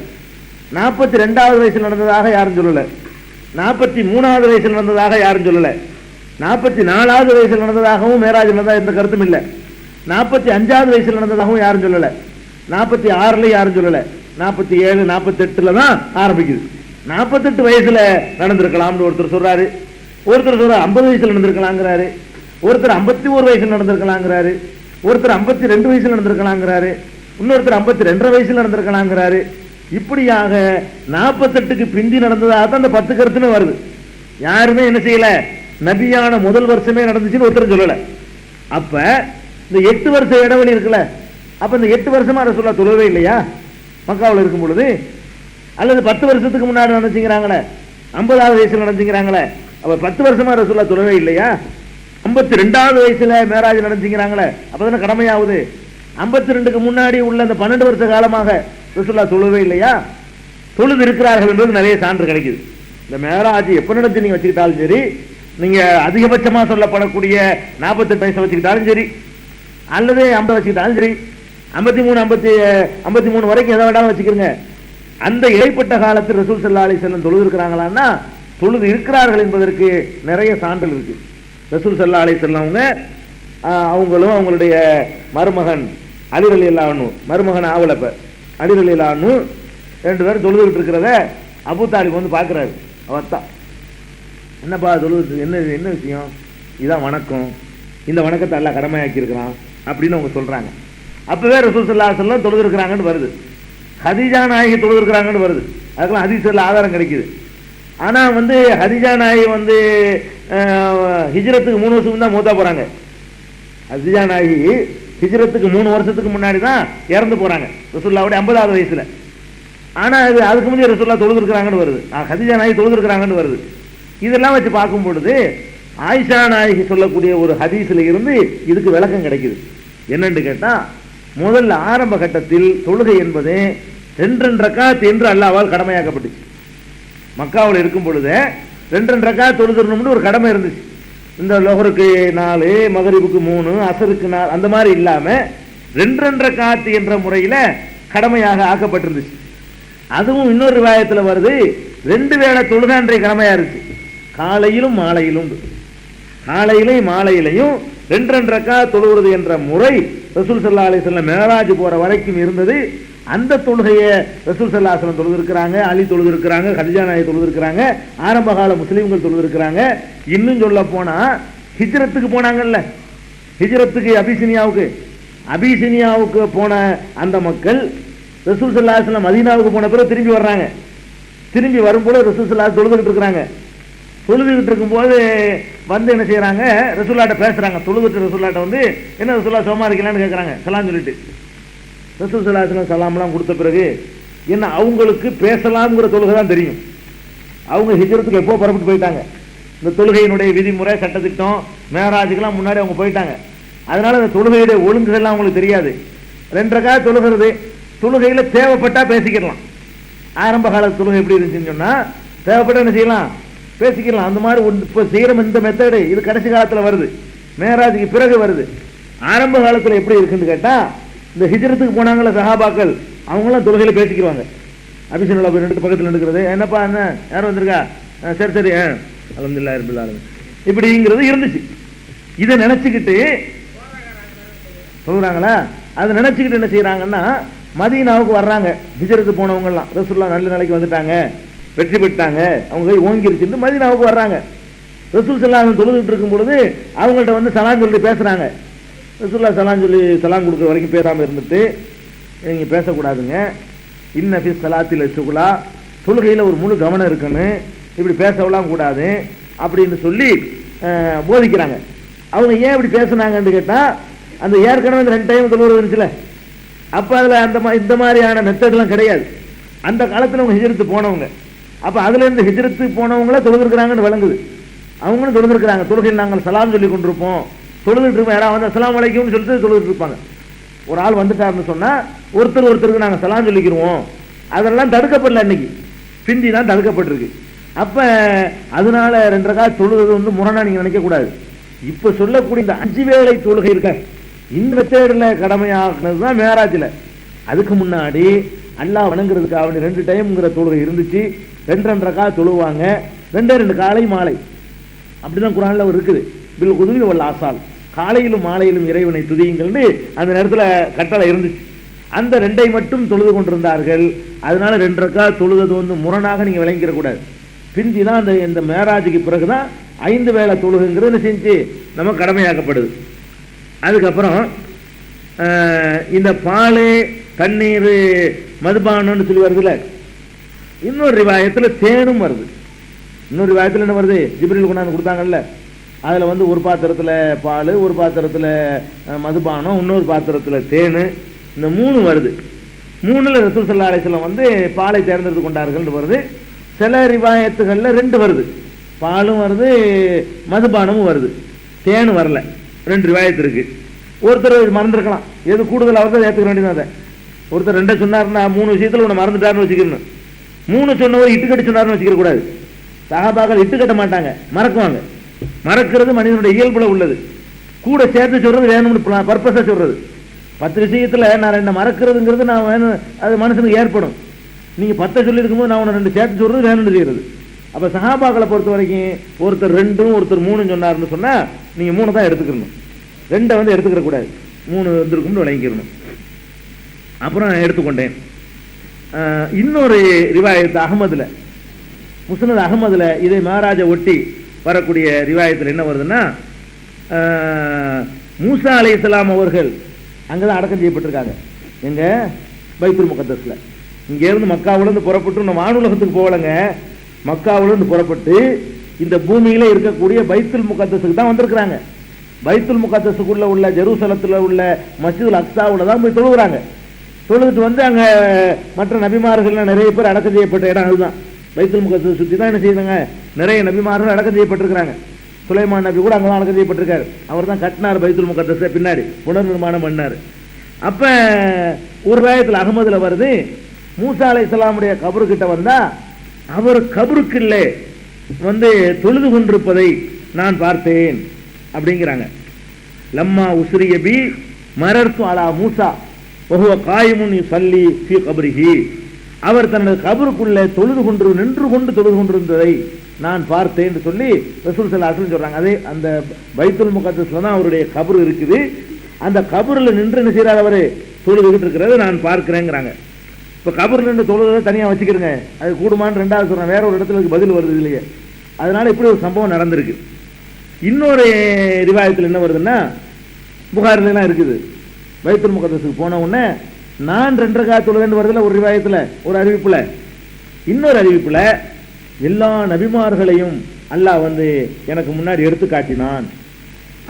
42வது வயசுல நடந்ததாக யாரும் சொல்லல. 43வது வயசுல நடந்ததாக யாரும் சொல்லல. 44வது வயசுல நடந்ததாகவும் மேராஜ் நடந்ததா எந்த கருத்தும் இல்ல. 45வது வயசுல நடந்ததாகவும் யாரும் சொல்லல. 46ல யாரும் சொல்லல. 47, 48ல தான் ஆரம்பிக்குது. 48 வயசுல நடந்திருக்கலாம்னு ஒருத்தர் சொல்றாரு. ஒருத்தர் சொல்ற 50 வயசுல நடந்திருக்கலாங்கிறாரு. ஒருத்தர் 51 வயசுல நடந்திருக்கலாங்கிறாரு. ஒருத்தர் 52 வயசுல நடந்திருக்கலாங்கிறாரு. இன்னொருத்தர் 52 வயசுல நடந்திருக்கலாங்கிறாரு. இப்படியாக 48க்கு பிந்தி நடந்ததாக தான் அந்த 10 கருத்துன்னு வருது. யாருமே என்ன செய்யல, நபியான முதல் வருஷமே நடந்துச்சுன்னு ஒருத்தர் சொல்லல. அப்ப இந்த 8 வருஷ இடைவெளி இருக்குல்ல, அப்ப இந்த 8 வருஷமா ரசூலுல்லாஹ் தொழவே இல்லையா மக்காவில் இருக்கும் பொழுது? அல்லது 10 வருஷத்துக்கு முன்னாடி நடந்துச்சுங்கிறாங்களே, 50வது வயசுல நடந்துங்கிறாங்களே, அப்ப 10 வருஷமா ரசூலுல்லாஹ் தொழவே இல்லையா? 52வது வயசுல மேராஜ் நடந்துங்கிறாங்களே, அப்பதானே கடமையாகுது. 52க்கு முன்னாடி உள்ள அந்த 12 வருஷ காலமாக ரசூலுல்லாஹ் தொழவே இல்லையா? தொழுது இருக்கிறார்கள் என்பது நிறைய சான்று கிடைக்குது. இந்த மேராஜ் எப்ப நடந்து நீங்க வச்சுக்கிட்டாலும் சரி, நீங்க அதிகபட்சமா சொல்லப்படக்கூடிய 48 வயசை வச்சுக்கிட்டாலும் சரி, அல்லது 50 வச்சுக்கிட்டாலும் சரி, 53 வரைக்கும் எதை வேண்டாலும் வச்சுக்கிறங்க. அந்த இடைப்பட்ட காலத்தில் ரசூல் ஸல்லல்லாஹு அலைஹி வஸல்லம் தொழுது இருக்கிறாங்களான்னா, தொழுது இருக்கிறார்கள் என்பதற்கு நிறைய சான்றுகள் இருக்கு. ரசூல் ஸல்லல்லாஹு அலைஹி வஸல்லம் அவங்களும் அவங்களுடைய மருமகன் அலி ரலியல்லாஹு அன்ஹு, மருமகன் ஆவலப்ப அலி ரலியல்லாஹு அன்ஹு 2 பேரும் தொழுதுகிட்டு இருக்கிறத அபூ தாலிப் வந்து பார்க்குறாரு. அவர்தான், என்னப்பா தொழுது, என்ன என்ன விஷயம்? இதான் வணக்கம், இந்த வணக்கத்தை எல்லாம் கடமையாக்கி இருக்கிறான் அப்படின்னு அவங்க சொல்றாங்க. அப்பவே ரசூல் ஸல்லல்லாஹு அலைஹி வஸல்லம் தொழுது இருக்கிறாங்கன்னு வருது, ஹதீஜா நாயகி தொழுது இருக்கிறாங்கன்னு வருது. அதுக்கெல்லாம் ஹதீஸ்ல ஆதாரம் கிடைக்குது. ஆனா வந்து ஹதீஜா நாயகி வந்து ஹிஜ்ரத்துக்கு 3 வருஷம் தான் மூத்தா போறாங்க. ஹதீஜா நாயகி ஹிஜ்ரத்துக்கு 3 வருஷத்துக்கு முன்னாடி தான் இறந்து போறாங்க, ரசூலுல்லாஹ்வுடைய 50வது வயசுல. ஆனா அதுக்கு முன்னாடி ரசூலுல்லாஹ் தொழுது இருக்கிறாங்கன்னு வருது, ஹதீஜா நாயகி தொழுது இருக்கிறாங்கன்னு வருது. இதெல்லாம் வச்சு பார்க்கும் பொழுது ஆயிஷா நாயகி சொல்லக்கூடிய ஒரு ஹதீஸ்ல இருந்து இதுக்கு விளக்கம் கிடைக்குது. என்னன்னு கேட்டா, முதல்ல ஆரம்ப கட்டத்தில் தொழுகை என்பது 2 ரக்காத் என்று அல்லாஹ்வால் கடமையாக்கப்பட்டுச்சு. மக்காவில் இருக்கும் பொழுது 2 ரக்காத் தொழுதுறணும்னு ஒரு கடமை இருந்துச்சு. இந்த லொஹருக்கு 4, மகரிபுக்கு 3, அசருக்கு 4 அந்த மாதிரி இல்லாம 2 ரக்காத் என்ற முறையில கடமையாக ஆக்கப்பட்டிருந்துச்சு. அதுவும் இன்னொரு ரிவாயத்துல வருது, 2 வேளை தொழுகை அன்றைய கடமையா இருந்துச்சு. காலையிலும் மாலையிலும், காலையிலையும் மாலையிலையும் 2 ரக்காத் தொழுகிறது என்ற முறை ரசூல் ஸல்லல்லாஹு அலைஹி வஸல்லம் மேராஜ் போற வரைக்கும் இருந்தது. அந்த தொழுகையை ரசூல் ஸல்லல்லாஹு அலைஹி வஸல்லம் தொழுது இருக்கிறாங்க, அலி தொழுது இருக்கிறாங்க, ஹதீஜா நாயகி தொழுது இருக்கிறாங்க, ஆரம்ப கால முஸ்லீம்கள் தொழுது இருக்கிறாங்க. இன்னும் சொல்ல போனா ஹிஜ்ரத்துக்கு போனாங்கல்ல, ஹிஜ்ரத்துக்கு அபிசினியாவுக்கு போன அந்த மக்கள் ரசூல் ஸல்லல்லாஹு அலைஹி வஸல்லம் மதீனாவுக்கு போன பிறகு திரும்பி வர்றாங்க. திரும்பி வரும்போது ரசூல் ஸல்லல்லாஹு அலைஹி வஸல்லம் தொழுதுகிட்டு இருக்கிறாங்க. தொழுதுகிட்டு இருக்கும்போது வந்து என்ன செய்யறாங்க, ரசூலுல்லாஹ்ட்ட பேசுறாங்க. தொழுதுட்டு ரசூலுல்லாஹ்ட்ட வந்து, என்ன ரசூலுல்லாஹ் சும்மா இருக்கீங்களான்னு கேட்கறாங்க, சலாம் சொல்லிட்டு. ரசூல் ஸல்லல்லாஹு அலைஹி வஸல்லம் சலாம்லாம் கொடுத்த பிறகு என்ன, அவங்களுக்கு பேசலாம்ங்கிற தொழுகை தான் தெரியும். அவங்க ஹிஜ்ரத்துக்கு எப்போ புறப்பட்டு போயிட்டாங்க. இந்த தொழுகையினுடைய விதிமுறை சட்டத்திட்டம் மேராஜுக்கெல்லாம் முன்னாடி அவங்க போயிட்டாங்க. அதனால அந்த தொழுகையுடைய ஒழுங்குகள்லாம் அவங்களுக்கு தெரியாது. 2 ரக்காத் தொழுகிறது, தொழுகையில தேவைப்பட்டா பேசிக்கலாம். ஆரம்ப கால தொழுகை எப்படி இருந்துச்சுன்னு சொன்னா, தேவைப்பட்டா என்ன செய்யலாம், பேசிக்கலாம். அந்த மாதிரி இப்போ செய்யற இந்த மெத்தடு இது கடைசி காலத்துல வருது, மேராஜுக்கு பிறகு வருது. ஆரம்ப காலத்துல எப்படி இருக்குன்னு கேட்டா, இந்த ஹிஜ்ரத்துக்கு போனாங்கல்ல சஹாபாக்கள், அவங்களாம் தொழுகையில பேசிக்கிறாங்க. அபிஷனுல்லா போய் 2 பக்கத்துல நிற்கிறது, என்னப்பா என்ன யாரும் வந்திருக்கா, சரி சரி அல்ஹம்துலில்லாஹி ரப்பில் ஆலமீன் இப்படிங்கிறது இருந்துச்சு. இதை நினைச்சுக்கிட்டு சொல்றாங்களா, அதை நினைச்சுக்கிட்டு என்ன செய்யறாங்கன்னா, மதீனாவுக்கு வர்றாங்க. ஹிஜ்ரத்துக்கு போனவங்க எல்லாம் ரசூலுல்லாஹ் நல்ல நிலைக்கு வந்துட்டாங்க, வெற்றி பெற்றாங்க, அவங்க கை ஓங்கிருச்சுன்னு மதீனாவுக்கு வர்றாங்க. ரசூல் ஸல்லல்லாஹு அலைஹி வஸல்லம் தொழுதுட்டு இருக்கும் பொழுது அவங்கள்ட்ட வந்து சலாம் சொல்லி பேசுறாங்க. ரசூலுல்லாஹ் சலாம் சொல்லி சலாம் கொடுக்குற வரைக்கும் பேசாம இருந்துட்டு, நீங்க பேசக்கூடாதுங்க, இன்ன ஃபி ஸலாத்தில் ஷுகுலா, தொழுகையில ஒரு முழு கவனம் இருக்குன்னு, இப்படி பேசலாம் கூடாது அப்படின்னு சொல்லி போதிக்கிறாங்க. அவங்க ஏன் இப்படி பேசுனாங்கன்னு கேட்டா, அந்த ஏற்கனவே 2 டைம் தொழுவது இருந்துச்சுல, அப்ப அதுல அந்த இந்த மாதிரியான மெத்தட்லாம் கிடையாது. அந்த காலத்துல அவங்க ஹிஜ்ரத்து போனவங்க, அப்ப அதுல இருந்து ஹிஜ்ரத்து போனவங்கள தொழுதுருக்கிறாங்கன்னு விளங்குது. அவங்களும் தொழுதுருக்கிறாங்க. தொழுகையில் நாங்கள் சலாம் சொல்லி கொண்டிருப்போம், தொழுதுட்டு இருப்போம். யாராவது வந்து அஸ்ஸலாமு அலைக்கும்னு சொல்லிட்டு தொழுதுட்டு இருப்பாங்க. ஒரு ஆள் வந்துட்டாருன்னு சொன்னா ஒருத்தருக்கு நாங்கள் சலாம் சொல்லிக்கிருவோம். அதெல்லாம் தடுக்கப்படல, இன்னைக்கு பிந்தி தான் தடுக்கப்பட்டிருக்கு. அப்ப அதனால 2 ரக்காத் தொழுவது வந்து முரணா நீங்க நினைக்க கூடாது. இப்ப சொல்லக்கூடிய இந்த 5 வேளை தொழுகை இருக்க, இந்த மெத்தேடுல கடமையாக்குனதுதான் மேராஜ்ல. அதுக்கு முன்னாடி அல்லாஹ் வணங்குறதுக்காக 2 டைம்ங்கிற தொழுகை இருந்துச்சு. 2 ரக்காத் தொழுவாங்க, 2 காலை மாலை, அப்படிதான் குர்ஆன்ல இருக்குது. பில் குதுவி வல் ஆசால், காலையிலும் மாலையிலும் இறைவனை துதியுங்கள்னு அந்த நேரத்துல கட்டளை இருந்துச்சு. அந்த 2ஐ மட்டும் தொழுது கொண்டிருந்தார்கள். அதனால 2 ரக்காத் தொழுது வந்து முரணாக நீங்க விளங்கிட கூடாது. பிந்தி தான் இந்த மேராஜுக்கு பிறகுதான் 5 வேளை தொழுகுங்கிறது செஞ்சு நம்ம கடமையாக்கப்படுது. அதுக்கப்புறம் இந்த பால், தண்ணீர், மதுபானம்னு சொல்லி வருதுல, இன்னொரு ரிவாயத்துல தேனும் வருது. இன்னொரு ரிவாயத்துல என்ன வருது, ஜிப்ரீல் கொண்டாந்து கொடுத்தாங்கல்ல, அதுல வந்து ஒரு பாத்திரத்துல பால், ஒரு பாத்திரத்துல மதுபானம், இன்னொரு பாத்திரத்துல தேனு, இந்த 3 வருது. 3ல ரசூல் ஸல்லல்லாஹு அலைஹி வஸல்லம் வந்து பாலை தேர்ந்தெடுத்து கொண்டார்கள் வருது. சில ரிவாயத்துகள்ல 2 வருது, பாலும் வருது மதுபானமும் வருது, தேனு வரல. 2 ரிவாயத்து இருக்கு. ஒருத்தர் மறந்துருக்கலாம், எது கூடுதல் அவர்தான் ஏற்றுக்க வேண்டியது. ஒருத்தர் 2 சொன்னார்னா 3 விஷயத்துல ஒன்று மறந்துட்டாருன்னு வச்சுக்கணும். 3 சொன்னவர் இட்டுக்கட்டு சொன்னார்னு வச்சுக்க கூடாது. சஹாபாக்கள் இட்டு கட்ட மாட்டாங்க, மறக்குவாங்க. மறக்கிறது மனிதனுடைய இயல்புல உள்ளது. கூட சேர்த்து சொல்றது வேணும்னு பர்பஸா சொல்றது. 10 விஷயத்துல நான் 2 மறக்கிறதுங்கிறது நான் வேணும், அது மனுஷனுக்கு ஏற்படும். நீங்க 10 சொல்லி இருக்கும்போது நான் 2 சேர்த்து சொல்றது வேணும்னு செய்யறது. அப்ப சஹாபாக்களை பொறுத்த வரைக்கும் ஒருத்தர் 2 ஒருத்தர் 3 சொன்னார்னு சொன்னா நீங்க 3 தான் எடுத்துக்கணும். 2 வந்து எடுத்துக்கிற கூடாது, 3 வந்திருக்கும்னு விளங்கிக்கணும். அப்புறம் எடுத்துக்கொண்டேன். இன்னொரு ரிவாயத்து அகமதுல, முஸ்னத் அகமதுல இதை மேராஜை ஒட்டி வரக்கூடிய ரிவாயத்தில் என்ன வருதுன்னா, மூசா அலைஹிஸ்ஸலாம் அவர்கள் அங்கதான் அடக்கம் செய்யப்பட்டிருக்காங்க. எங்க பைத்துல் முகத்தஸ்ல. இங்க இருந்து மக்காவிலிருந்து புறப்பட்டு நம்ம வானுலகத்துக்கு போகலங்க, மக்காவிலிருந்து புறப்பட்டு இந்த பூமியில இருக்கக்கூடிய பைத்துல் முகத்தஸுக்கு தான் வந்திருக்கிறாங்க. பைத்துல் முகத்தஸுக்குள்ள உள்ள ஜெருசலத்துல உள்ள மஸ்ஜிதுல் அக்ஸாவுல தான் போய் தொழுகிறாங்க. தொழுதுட்டு வந்து அங்க மற்ற நபிமார்கள் நிறைய பேர் அடக்கம் செய்யப்பட்ட இடம் அதுதான். பைத்துல் முகத்தஸை சுற்றி தான் என்ன செய்யுங்க, நிறைய நபிமார்கள் அடக்கம் செய்யப்பட்டிருக்கிறாங்க. சுலைமான் நபி கூட அங்கதான் அடக்கம் செய்யப்பட்டிருக்காரு. அவர் தான் கட்டினார் பைத்துல் முகத்தஸை, பின்னாடி புனர் நிர்மாணம் பண்ணார். அப்ப ஒரு ரிவாயத்தில் அகமதுல வருது, மூசா அலைஹிஸ்ஸலாமுடைய கபரு கிட்ட வந்தா அவர் கபருக்குள்ளே வந்து தொழுது கொண்டிருப்பதை நான் பார்த்தேன் அப்படிங்கிறாங்க. லம்மா உஸ்ரிய பி மரர்த்து அலா மூசா வஹுவ காயிமுன் யுஸல்லி ஃபீ கப்ரிஹி, அவர் தனது கபருக்குள்ளே நின்று கொண்டு தொழுது கொண்டிருந்ததை நான் பார்த்தேன் என்று சொல்லி ரசூல் ஸல்லல்லாஹு அலைஹி வஸல்லம் சொல்றாங்க. அதே அந்த பைத்துல் முகத்தஸ்ல தான் அவருடைய கபர் இருக்குது. அந்த கபரில் நின்று என்ன செய்யறாரு, அவரு தொழுதுகிட்டு இருக்கிறது நான் பார்க்கிறேங்கிறாங்க. இப்ப கபர் நின்று தொழுதை தனியா வச்சுக்கிறேங்க, அது கூடுமான்னு 2வது சொல்றேன், வேற ஒரு இடத்துல பதில் வருது இல்லையே. அதனால இப்படி ஒரு சம்பவம் நடந்திருக்கு. இன்னொரு ரிவாயத்தில் என்ன வருதுன்னா, புகாரில எல்லாம் இருக்குது, பைத்துல் முகத்தஸுக்கு போன உடனே நான் 2 ரக்காத் தொழுதேன்னு வருதுல ஒரு ரிவாயத்துல, ஒரு அறிவிப்புல. இன்னொரு அறிவிப்புல எல்லா நபிமார்களையும் அல்லாஹ் வந்து எனக்கு முன்னாடி எடுத்து காட்டினான்,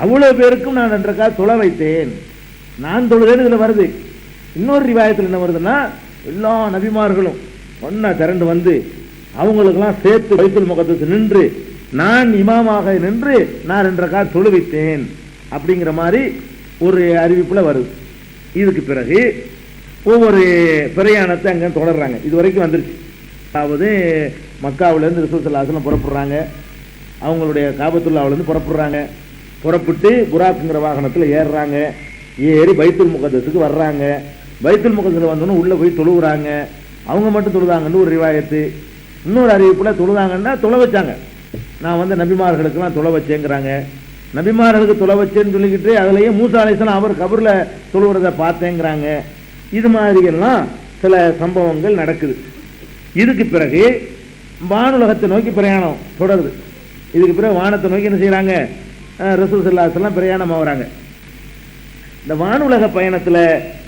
அவ்வளவு பேருக்கும் நான் 2 ரக்காத் தொழ வைத்தேன், நான் தொழுதேன்னு இதுல வருது. இன்னொரு ரிவாயத்தில் என்ன வருதுன்னா, எல்லா நபிமார்களும் ஒன்னா திரண்டு வந்து அவங்களுக்கெல்லாம் சேர்த்து பைத்துல் முகத்தஸ் நின்று நான் இமாமாக நின்று நான் 2 ரக்காத் தொழுவித்தேன் அப்படிங்கிற மாதிரி ஒரு அறிவிப்புல வருது. இதுக்கு பிறகு ஒவ்வொரு பிரயாணத்தை அங்க தொடர்றாங்க. இது வரைக்கும் வந்துருச்சு. அதாவது மக்காவிலேருந்து ரசூல் ஸல்லல்லாஹு அலைஹி வஸல்லம் புறப்படுறாங்க, அவங்களுடைய காபத்துல்லாவிலேருந்து புறப்படுறாங்க. புறப்பட்டு புராக்குங்கிற வாகனத்தில் ஏறுறாங்க, ஏறி பைத்துல் முகத்தஸுக்கு வர்றாங்க. பைத்துல் முகத்தஸில் வந்தோன்னு உள்ள போய் தொழுகிறாங்க. அவங்க மட்டும் தொழுதாங்கன்னு ஒரு ரிவாயத்து. இன்னொரு அறிவிப்புல தொழுதாங்கன்னா தொலை வச்சாங்க, நான் வந்து நபிமார்களுக்கெல்லாம் தொலை வச்சேங்கிறாங்க. நபிமார்களுக்கு தொலை வச்சேன்னு சொல்லிக்கிட்டு அதுலயே மூசா அலைஹிஸ்ஸலாம் அவர் கபர்ல தொழுகிறத பார்த்தேங்கிறாங்க. இது மாதிரி எல்லாம் சில சம்பவங்கள் நடக்குது. இதுக்கு பிறகு வானுலகத்தை நோக்கி பிரயாணம் தொடருது. இதுக்கு பிறகு வானத்தை நோக்கி என்ன செய்யறாங்க, ரசூல் ஸல்லல்லாஹு அலைஹி வஸல்லம் பிரயாணம் ஆகுறாங்க. இந்த வானுலக பயணத்துல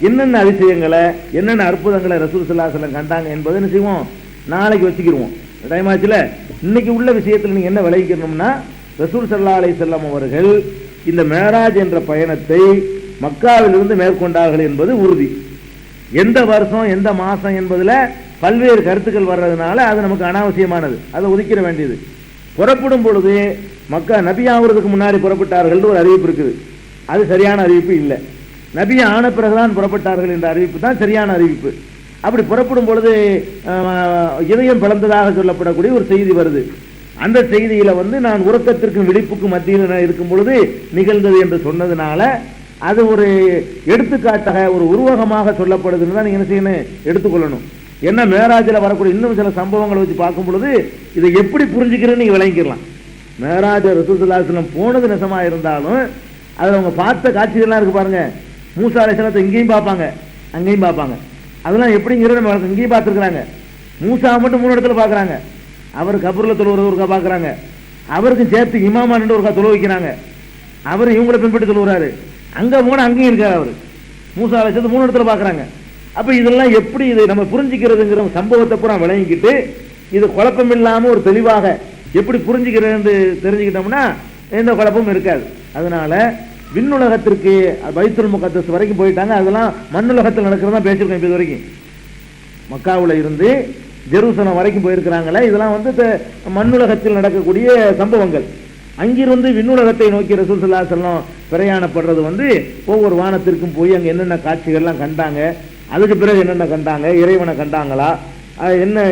என்னென்ன அதிசயங்களை என்னென்ன அற்புதங்களை ரசூல் ஸல்லல்லாஹு அலைஹி வஸல்லம் கண்டாங்க என்பதை என்ன செய்வோம், நாளைக்கு வச்சுக்கிடுவோம். டைம் ஆச்சுல. இன்னைக்கு உள்ள விஷயத்துல நீங்க என்ன விளைவிக்கணும்னா, ரசூல் ஸல்லல்லாஹு அலைஹி வஸல்லம் அவர்கள் இந்த மேராஜ் என்ற பயணத்தை மக்காவிலிருந்து மேற்கொண்டார்கள் என்பது உறுதி. எந்த வருஷம் எந்த மாசம் என்பதுல பல்வேறு கருத்துக்கள் வர்றதுனால அது நமக்கு அனாவசியமானது, அதை ஒதுக்கிட வேண்டியது. புறப்படும் பொழுது மக்கா நபி ஆகுறதுக்கு முன்னாடி புறப்பட்டார்கள் ஒரு அறிவிப்பு இருக்குது, அது சரியான அறிவிப்பு இல்லை. நபி ஆன பிறகுதான் புறப்பட்டார்கள் என்ற அறிவிப்பு தான் சரியான அறிவிப்பு. அப்படி புறப்படும் பொழுது இதயம் பிளந்ததாக சொல்லப்படக்கூடிய ஒரு செய்தி வருது. அந்த செய்தியில வந்து நான் உறக்கத்திற்கும் விழிப்புக்கும் மத்தியில் இருக்கும் பொழுது நிகழ்ந்தது என்று சொன்னதுனால அது ஒரு எடுத்துக்காட்டாக ஒரு உருவகமாக சொல்லப்படுதுன்னு தான் நீங்க என்ன செய்யணும், எடுத்துக்கொள்ளணும். என்ன மேராஜில் வரக்கூடிய இன்னும் சில சம்பவங்களை வச்சு பார்க்கும் பொழுது இதை எப்படி புரிஞ்சுக்கிறேன்னு நீங்க விளங்கிக்கலாம். மேராஜ் ரசூல் ஸல்லல்லாஹு அலைஹி வஸல்லம் போனது நிஜமா இருந்தாலும் அதுல அவங்க பார்த்த காட்சிகள்லாம் இருக்கு பாருங்க. மூசா அலைஹிஸ்ஸலாத்தை இங்கேயும் பார்ப்பாங்க அங்கேயும் பார்ப்பாங்க. அதெல்லாம் எப்படிங்கிறத நம்ம இங்கேயும் பார்த்துருக்குறாங்க. மூசா மட்டும் 3 இடத்துல பார்க்குறாங்க. அவர் கபூர்ல தொழுவது ஒருக்கா பார்க்குறாங்க, அவருக்கு சேர்த்து இமாமா நின்று ஒருக்கா தொழு வைக்கிறாங்க, அவர் இவங்களை பின்பற்றி தொழுகிறாரு. அங்கே போனால் அங்கேயும் இருக்காரு அவர். மூசா அலைஹிஸ்ஸலாத்தை 3 இடத்துல பார்க்குறாங்க. அப்போ இதெல்லாம் எப்படி இது நம்ம புரிஞ்சுக்கிறதுங்கிற சம்பவத்தை பூரா விளங்கிக்கிட்டு இது குழப்பம் இல்லாமல் ஒரு தெளிவாக எப்படி புரிஞ்சுக்கிறதுன்னு தெரிஞ்சுக்கிட்டோம்னா எந்த குழப்பமும் இருக்காது. அதனால விண்ணுலகத்திற்கு பைத்துல் முகத்தஸ் வரைக்கும் போயிட்டாங்க. அதெல்லாம் மண்ணுலகத்தில் நடக்கிறதா பேசியிருக்கோம். இப்போ இது வரைக்கும் மக்காவில் இருந்து ஜெருசலம் வரைக்கும் போயிருக்கிறாங்களே, இதெல்லாம் வந்து மண்ணுலகத்தில் நடக்கக்கூடிய சம்பவங்கள். அங்கிருந்து விண்ணுலகத்தை நோக்கி ரசூல் ஸல்லல்லாஹு அலைஹி வஸல்லம் பிரயாணப்படுறது வந்து ஒவ்வொரு வானத்திற்கும் போய் அங்கே என்னென்ன காட்சிகள்லாம் கண்டாங்க, அதுக்கு பிறகு என்னென்ன கண்டாங்க, இறைவனை கண்டாங்களா, என்ன